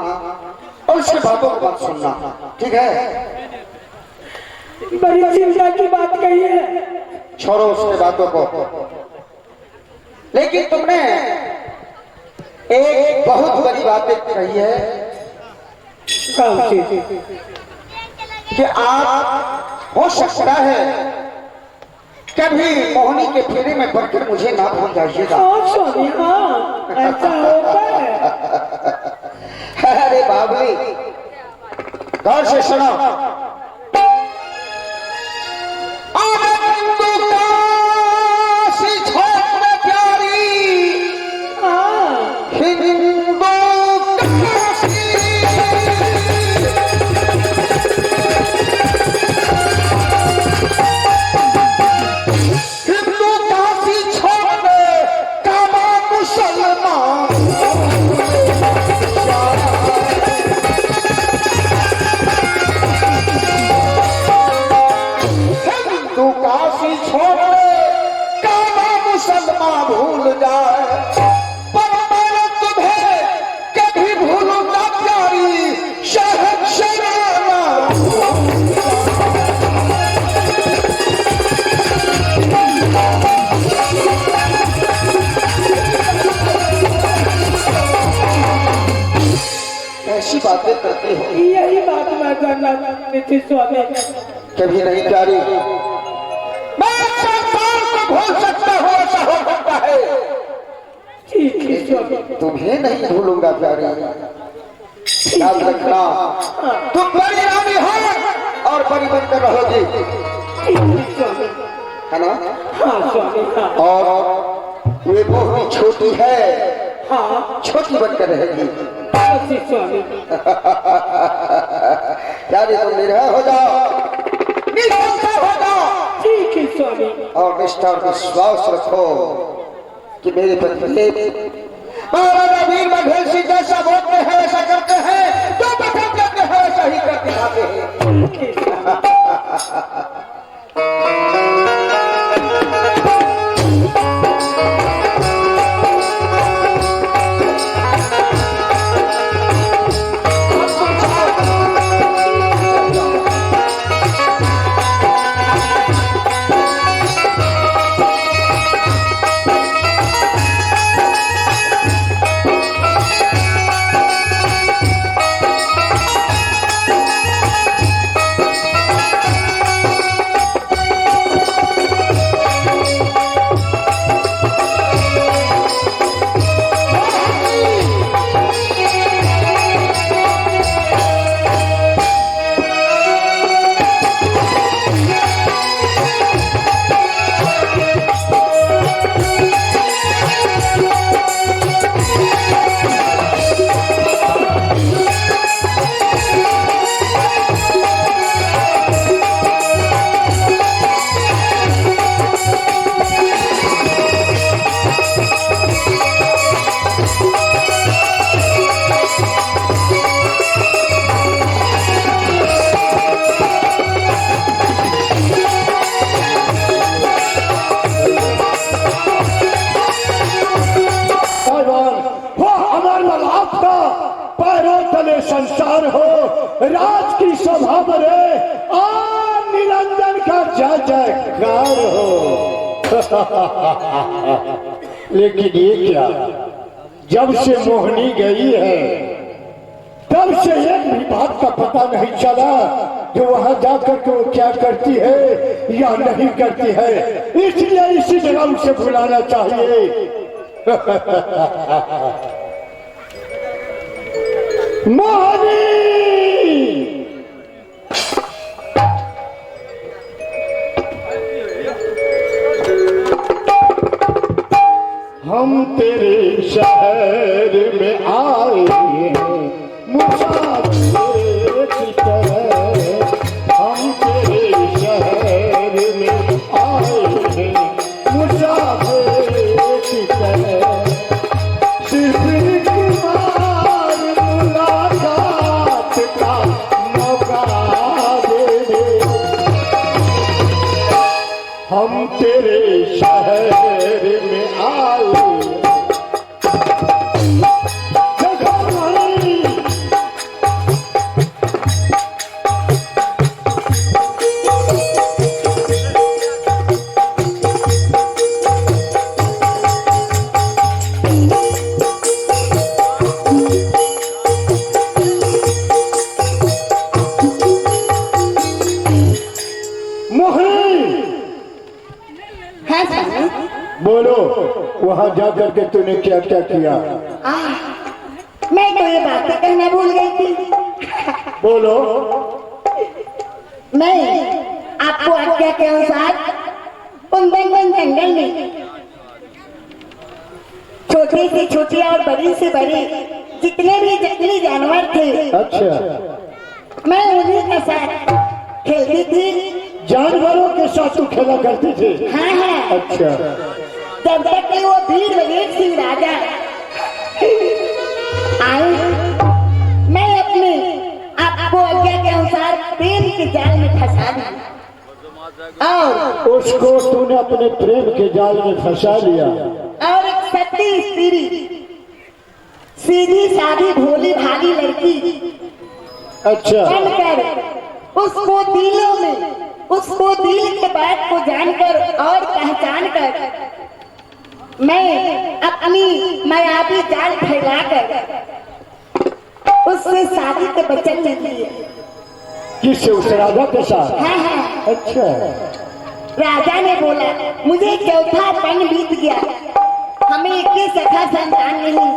और उसके बातों को मत सुनना, ठीक है? बड़ी चिंता की बात कही है। छोड़ो उसके बातों को। लेकिन तुमने एक बहुत बड़ी बात कही है कि आप हो सकता है कभी मोहनी के फेरे में पड़कर मुझे ना भूल जाइएगा। स्वामी हाँ ऐसा होता है। अरे बाबली गौर से सुनो, काशी छोड़ सी बातें करते हो? यही बात मैं करना चाहती थी स्वामी। कभी नहीं प्यारी, मैं संसार को भूल सकता हूँ, ऐसा हो सकता है, ठीक है स्वामी। तुम्हें नहीं भूलूंगा प्यारी। याद रखना, तुम बड़ी रानी हो और बड़ी बनकर रहोगी, ठीक है स्वामी। है ना? हाँ स्वामी हाँ। और वे मोहनी छोटी है, हाँ छोटी बनकर रहेगी। बस स्वामी। प्यारी तुम निर्भय हो जाओ, निष्ठा हो जाओ, ठीक है स्वामी। और निष्ठा और विश्वास रखो कि मेरे पति महाराजा वीर बघेल सिंह जैसा बोलते हैं वैसा करते हैं, जो पसंद करते हैं वैसा ही कर दिखाते हैं। संसार हो, राज की सभा बने और निरंजन का जय जयकार हो। लेकिन ये क्या, जब से मोहनी गई है तब से एक भी बात का पता नहीं चला कि वहां जाकर के वो क्या करती है या नहीं करती है, इसलिए इसी जगह उसे बुलाना चाहिए। मोहनी, हम तेरे शहर में आए हैं मुसाफिर की तरह, हम तेरे शहर में आए हैं मुसाफिर की तरह, सिर्फ हम तेरे शहर में आए। बोलो, वहां जाकर के तूने क्या क्या किया? मैं तो ये बातें कहना भूल गई थी। बोलो। मैं आपको आज्ञा के अनुसार कुंदन जंगल में छोटी से छोटी और बड़ी से बड़ी जितने भी जंगली जानवर थे, अच्छा, मैं उन्हीं के साथ खेलती थी। जानवरों के साथ तू खेला करती थी? हाँ हाँ। अच्छा। जब तक कि वो वीर बघेल सिंह राजा आए, मैं अपने आपको आज्ञा के अनुसार प्रेम के जाल में फंसा दी और उसको तूने अपने प्रेम के जाल में फंसा लिया और एक सती स्त्री, सीधी सादी भोली भाली लड़की अच्छा बनकर उसको दिलों में, उसको दिल के बात को जानकर और पहचान कर मैं अपनी मायावी जाल फैलाकर उस उससे शादी के वचन ले लिए। किससे? उस राजा के साथ? हाँ हाँ। अच्छा। राजा ने बोला मुझे चौथा पन बीत गया, हमें एक ही सखा संतान नहीं।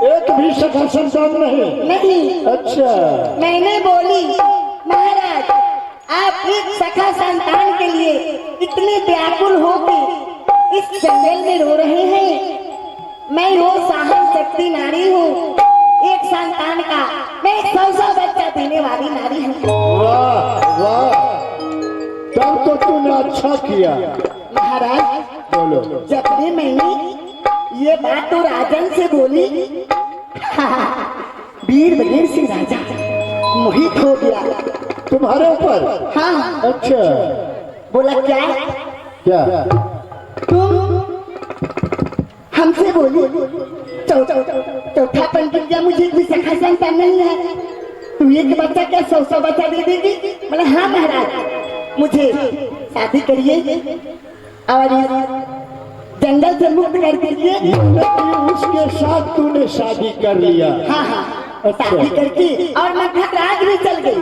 एक भी सखा संतान नहीं? नहीं। अच्छा। मैंने बोली महाराज आप एक सखा संतान के लिए इतने व्याकुल होकर इस जंगल में रो रहे हैं। मैं वो सहन शक्ति नारी हूँ, एक संतान का मैं 100 बच्चा देने वाली नारी हूँ। वाह वाह, तब तो तूने अच्छा किया। महाराज बोलो। जब भी मैंने ये बात तो राजन से बोली, वीर बघेल सिंह राजा मोहित हो गया तुम्हारे ऊपर? हाँ। अच्छा। बोला क्या क्या? तुम हमसे बोली चौथा पंडित या मुझे कोई सखा संतान नहीं है, तुम एक बच्चा क्या 100 बच्चा दे देगी? बोले हाँ महाराज मुझे शादी करिए और जंगल से मुक्त कर दीजिए। उसके साथ तूने शादी कर लिया? हाँ हाँ, शादी करके और मैं खतराज भी चल गई।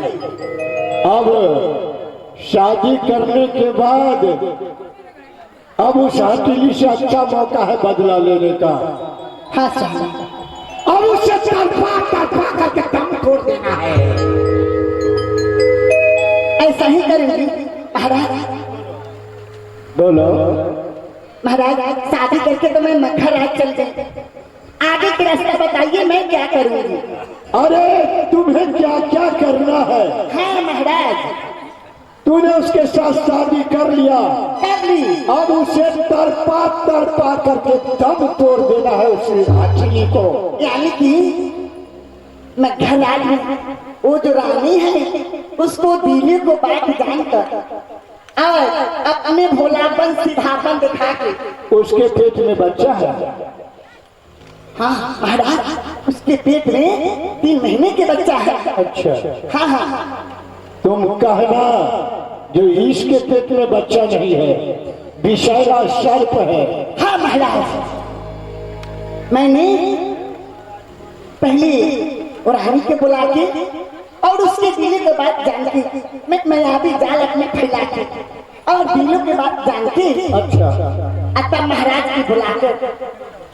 अब शादी करने के बाद अब उस हथेली से अच्छा मौका है बदला लेने का। हाँ साहब, अब उससे तड़पा करके दम तोड़ देना है। ऐसा ही करेंगे महाराज। बोलो। महाराज शादी करके तो मैं मखराज चल गई, आगे का रास्ता बताइए मैं क्या करूंगी? अरे तुम्हें क्या क्या करना है? हाँ महाराज। तूने उसके साथ शादी कर लिया, कर ली। अब उसे तड़पा करके दम तोड़ देना है उस हथेली को। यानी कि मखराज में वो जो रानी है उसको दिले को बात जानकर और अपने भोलापन सीधापन दिखा के उसके पेट में बच्चा है। हाँ महाराज उसके पेट में 3 महीने के बच्चा है। अच्छा। हाँ हाँ। तुम कहना जो इसके पेट में बच्चा नहीं है, विषैला सर्प है। हाँ महाराज, मैंने पहले रानी के बुला के और उसके दिले के बाद जान के मैं अभी जाल अपने फैला के और दिलों के बाद जान के अच्छा। तब महाराज की बुला कर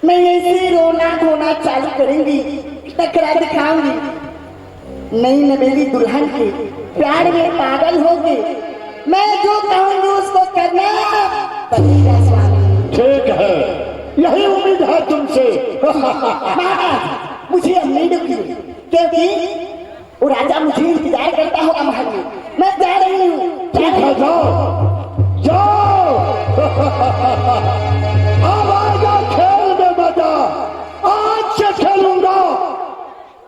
मैं ऐसे रोना धोना चालू करेंगी, टकरा दिखाऊंगी। नई नवेली दुल्हन के प्यार में पागल होगी, मैं जो कहूंगी उसको करना पड़ेगा स्वामी। ठीक है, यही उम्मीद है तुमसे। महाराज मुझे उम्मीद की, क्योंकि वो राजा मुझे इंतजार करता होगा महल में। मैं जा रही हूँ। ठीक है, जाओ जाओ। अब आएगा खेल में मजा। आज से खेलूंगा,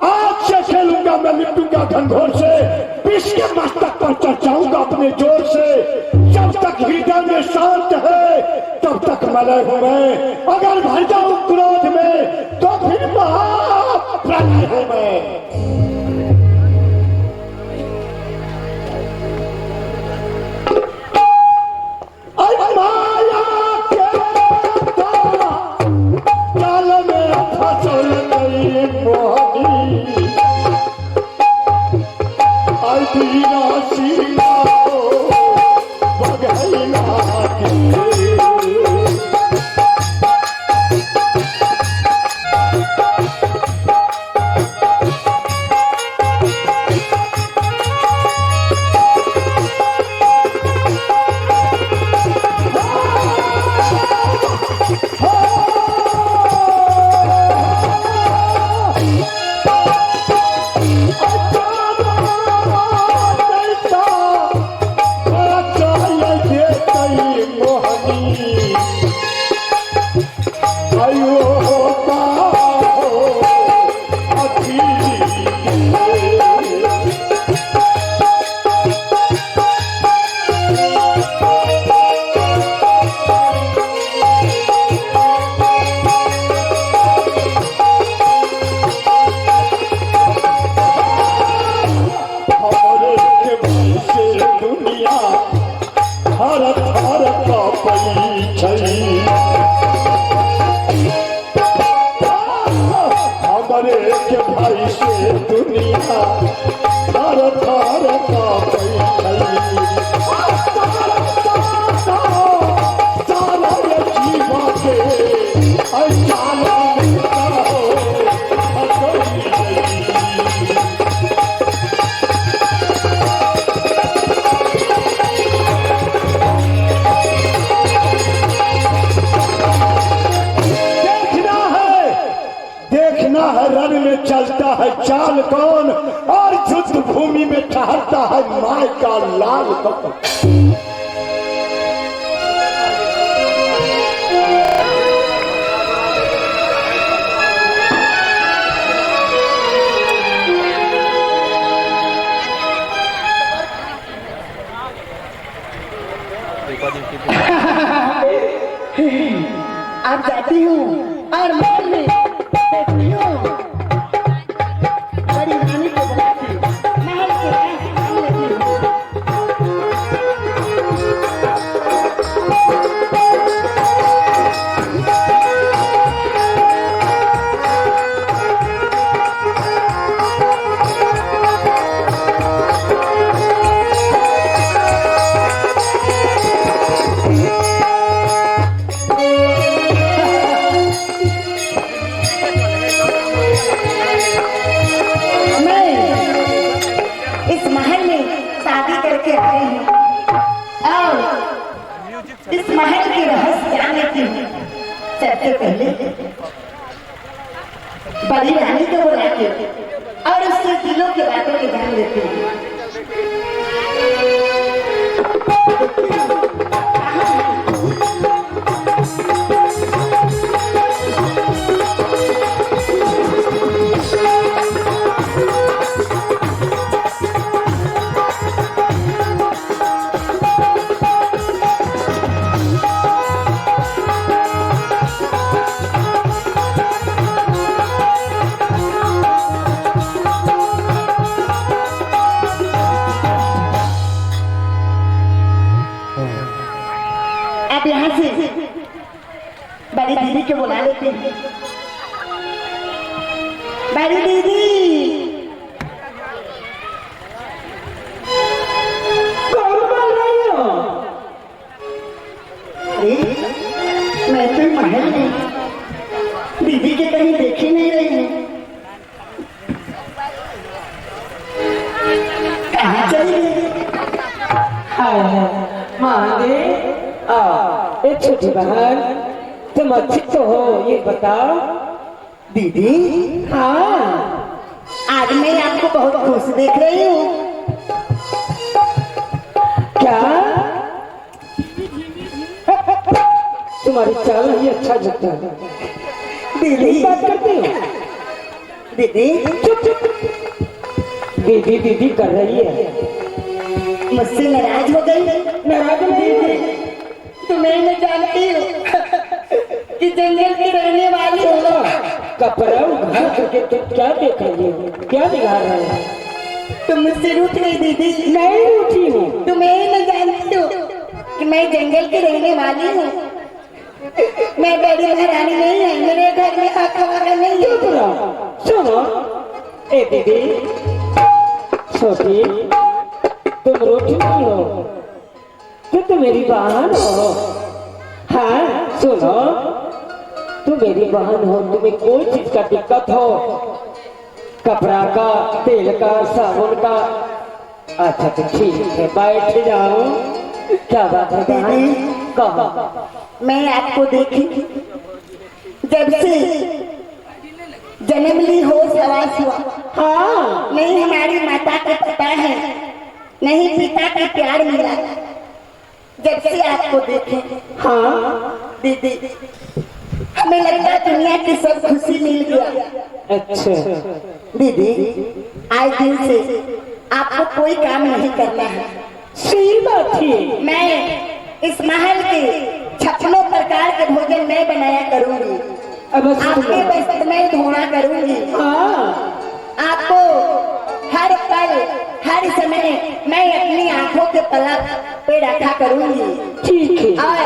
आज से खेलूंगा। मैं लिपटूंगा घनघोर से, विष के मस्तक पर चढ़ाऊंगा अपने जोर से। जब तक हृदय में शांत है तब तक मलय हूं मैं। अगर भर जाऊं क्रोध में तो फिर महाप्रलय हूं मैं। माया के जाल में फसल गई मोहनी, आई दीना सीना बगैला के। हमारे के भाई से दुनिया थार थार का सारा जीवा के अचाला मिलता हो देखना है रण में चलता है चाल कौन और युद्ध भूमि में ठहरता है माय का लाल कौन। अब जाती हूँ और महल में देखती हूँ बड़ी रानी को बुलाती महल के रास्ते मान लेती हूँ। इस महल में शादी करके आई हूँ और इस महल के रहस्य जाने की सबसे पहले बड़ी रानी को बुला के और उसके दिलों के बातों के जान लेती हूँ। आप यहाँ से बड़ी दीदी को बुला लेते हैं। बड़ी दीदी कौन बोल रही हो? अरे मैं तो महल में दीदी के कहीं देख ही नहीं रही हूँ। कहाँ चली गई? हाय मांगे ये छोटी बहन तुम अच्छी तो हो, ये बताओ। दीदी हाँ आज मैं आपको बहुत खुश देख रही हूँ। क्या तुम्हारी चाल ही अच्छा लगता है। दीदी बात करती हो? दीदी चुप चुप। दीदी दीदी कर रही है। मुझसे नाराज हो गई? नाराज नहीं हुई। तुम्हें मैं जानती हूँ कि जंगल की रहने वाली हो। कपड़ा उठा करके तुम क्या देख रही हो? क्या निगाह रहे हो? तुम मुझसे रूठ गई दीदी। नहीं रूठी हूँ। तुम्हें मैं जानती हूँ कि मैं जंगल की रहने वाली हूँ। मैं बड़ी महारानी नहीं है, मेरे घर में आका वाला नहीं है। सुनो ए दीदी छोटी, तुम रूठी नहीं हो, तुम मेरी बहन हो। हाँ सुनो, तुम मेरी बहन हो, तुम्हें कोई चीज का दिक्कत हो, कपड़ा का, तेल का, साबुन का, अच्छा तो ठीक है बैठ जाओ। क्या बात है बहन? कहो। मैं आपको देखी जब से जन्म ली होश हवास हुआ। हाँ नहीं हमारी माता का पता है, नहीं पिता का प्यार मिला। जब से आपको देखे हाँ दीदी हमें लगता दुनिया की सब खुशी मिल गया। अच्छा दीदी आज दिन से आपको कोई काम नहीं करना है। सही बात है। मैं इस महल के 56 प्रकार के भोजन मैं बनाया करूंगी। अब आपके वस्त्र मैं धोना करूंगी। हाँ आपको हर पल हर समय मैं अपनी आंखों के पलक पे रखा करूंगी। ठीक है। और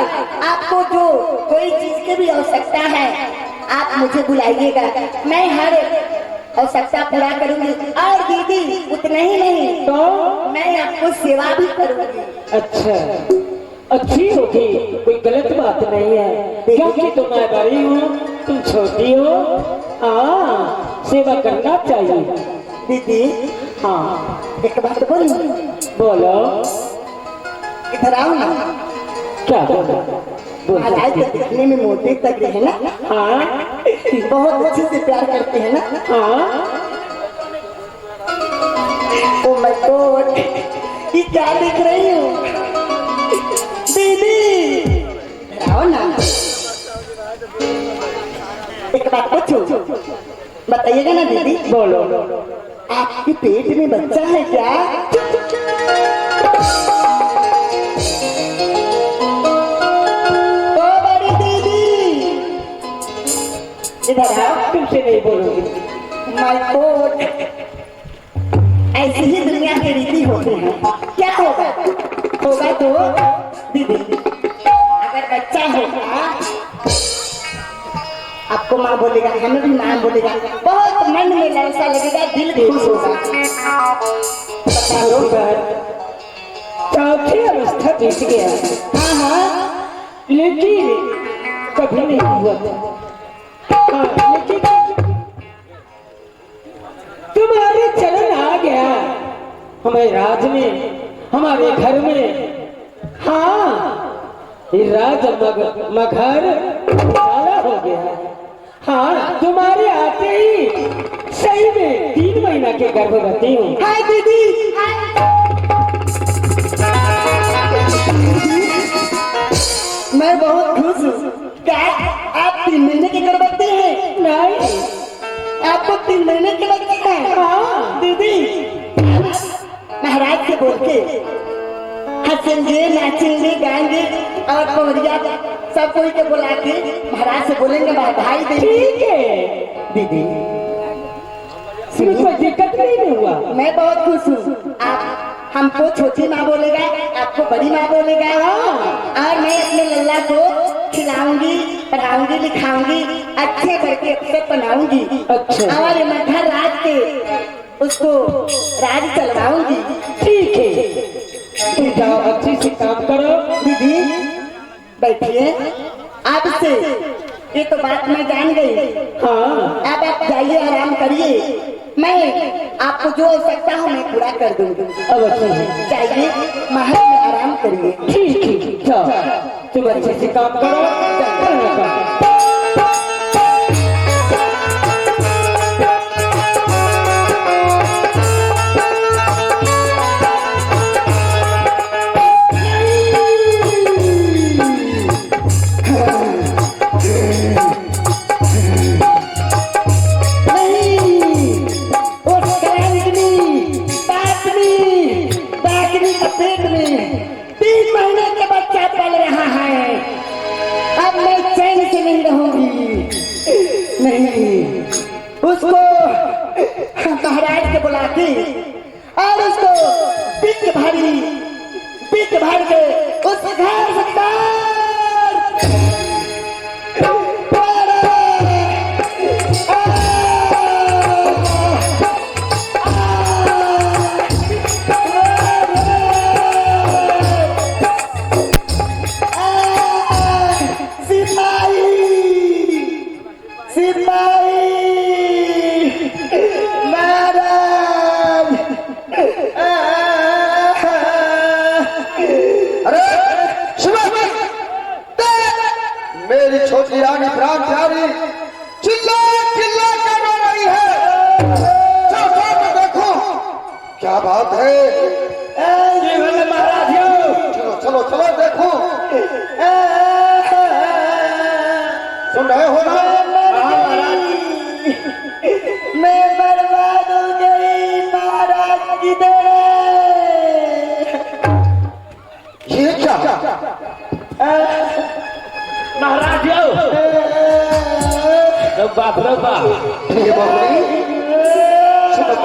आपको जो कोई चीज की भी आवश्यकता है आप मुझे बुलाइएगा। मैं हर और सबका पूरा करूंगी। और दीदी उतना ही नहीं तो मैं आपको सेवा भी करूंगी। अच्छा, अच्छी होगी, कोई गलत बात नहीं है, क्योंकि तुम मैं बड़ी हूँ, तुम छोटी हो। हाँ, सेवा करना चाहिए। दीदी हाँ, एक बात बोलूं? बोलो। इधर आओ ना। क्या बोलो? महाराज तो दिखने में मोटे तक है ना, हाँ बहुत अच्छे से प्यार करते हैं ना। हाँ, ओ माय गॉड, ये क्या देख रही हूँ? दीदी इधर आओ ना। एक बात पूछूं, बताइएगा ना दीदी? बोलो। आपके पेट में बच्चा है क्या? ओ बड़ी दीदी इधर आओ। तुमसे नहीं बोलूंगी। माय गॉड, ऐसी ही दुनिया की रीति होती है। क्या होगा? होगा तो दीदी अगर बच्चा होगा आपको माँ बोलेगा, हमें भी माँ बोलेगा, बहुत मन में लालसा लगेगा, दिल खुश होगा। बता दो। चौथी अवस्था बीत गया। हाँ हाँ, लेकिन कभी नहीं हुआ था। हाँ, लेकिन तुम्हारे चलन आ गया हमारे राज में, हमारे घर में। हाँ, ये राज मगर उजाला हो गया। हाँ, तुम्हारे आते ही सही में 3 महीना के गर्भवती हूँ। हाय दीदी, मैं बहुत खुश हूँ। क्या आप 3 महीने की गर्भवती हैं? नहीं, आपको 3 महीने के बच्चे हैं? हाँ दीदी महाराज से बोल के हंसेंगे, नाचेंगे, गाएंगे और पौरिया सब कोई के बुला के महाराज से बोलेंगे भाई दे। ठीक है दीदी इसमें कोई दिक्कत नहीं हुआ। मैं बहुत खुश हूँ। आप हमको छोटी माँ बोलेगा, आपको बड़ी माँ बोलेगा। और मैं अपने लल्ला को खिलाऊंगी, पढ़ाऊंगी, लिखाऊंगी, अच्छे करके अफसर बनाऊंगी। अच्छा। और मध्य रात के उसको राज चलवाऊंगी। ठीक है, तुम जाओ अच्छी से काम करो। दीदी बैठिए, आपसे ये तो बात मैं जान गई। हाँ, अब आप जाइए, आराम करिए, मैं आपको जो आवश्यकता हो मैं पूरा कर दूंगी। अब अच्छी है। जाइए महल में आराम करिए। ठीक है, जाओ तुम अच्छे से काम करो। करना काम। पेट में 3 महीने का बच्चा पल रहा है। अब मैं चैन से नहीं रहूंगी। नहीं, उसको महाराज के बुला के और उसको बिक भर के उस घर से मेरी छोटी रानी प्राण प्यारी चिल्ला चिल्ला कर रो रही है। चलो देखो क्या बात है। महाराज चलो चलो चलो देखो, सुन रहे हो ना? मैं बर्बाद हो गई महाराज की तरह। ये क्या? महाराज बाप रे बाप, ये बाबरी सुनो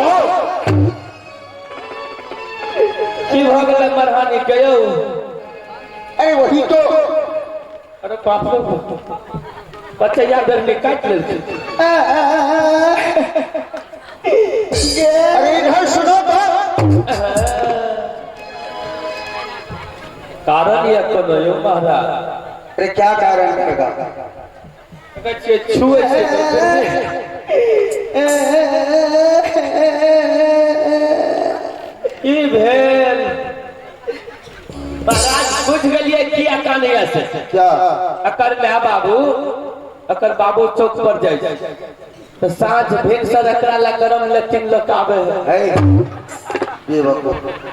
की भ गेलै मरहानी के यौ? अरे वही तो। अरे बाप रे बाप, बच्चा याद में काट ले। दिया करो यो महाराज अरे क्या कारण रहेगा? अगर छे छुए छे ई भेल महाराज बुझ गलिए किया का नहीं ऐसे क्या? अकर मैं बाबू अकर बाबू चौक पर जाए तो साँझ भेल सर एकरा ला गरम लेकिन लोग आवे है है ये बाबू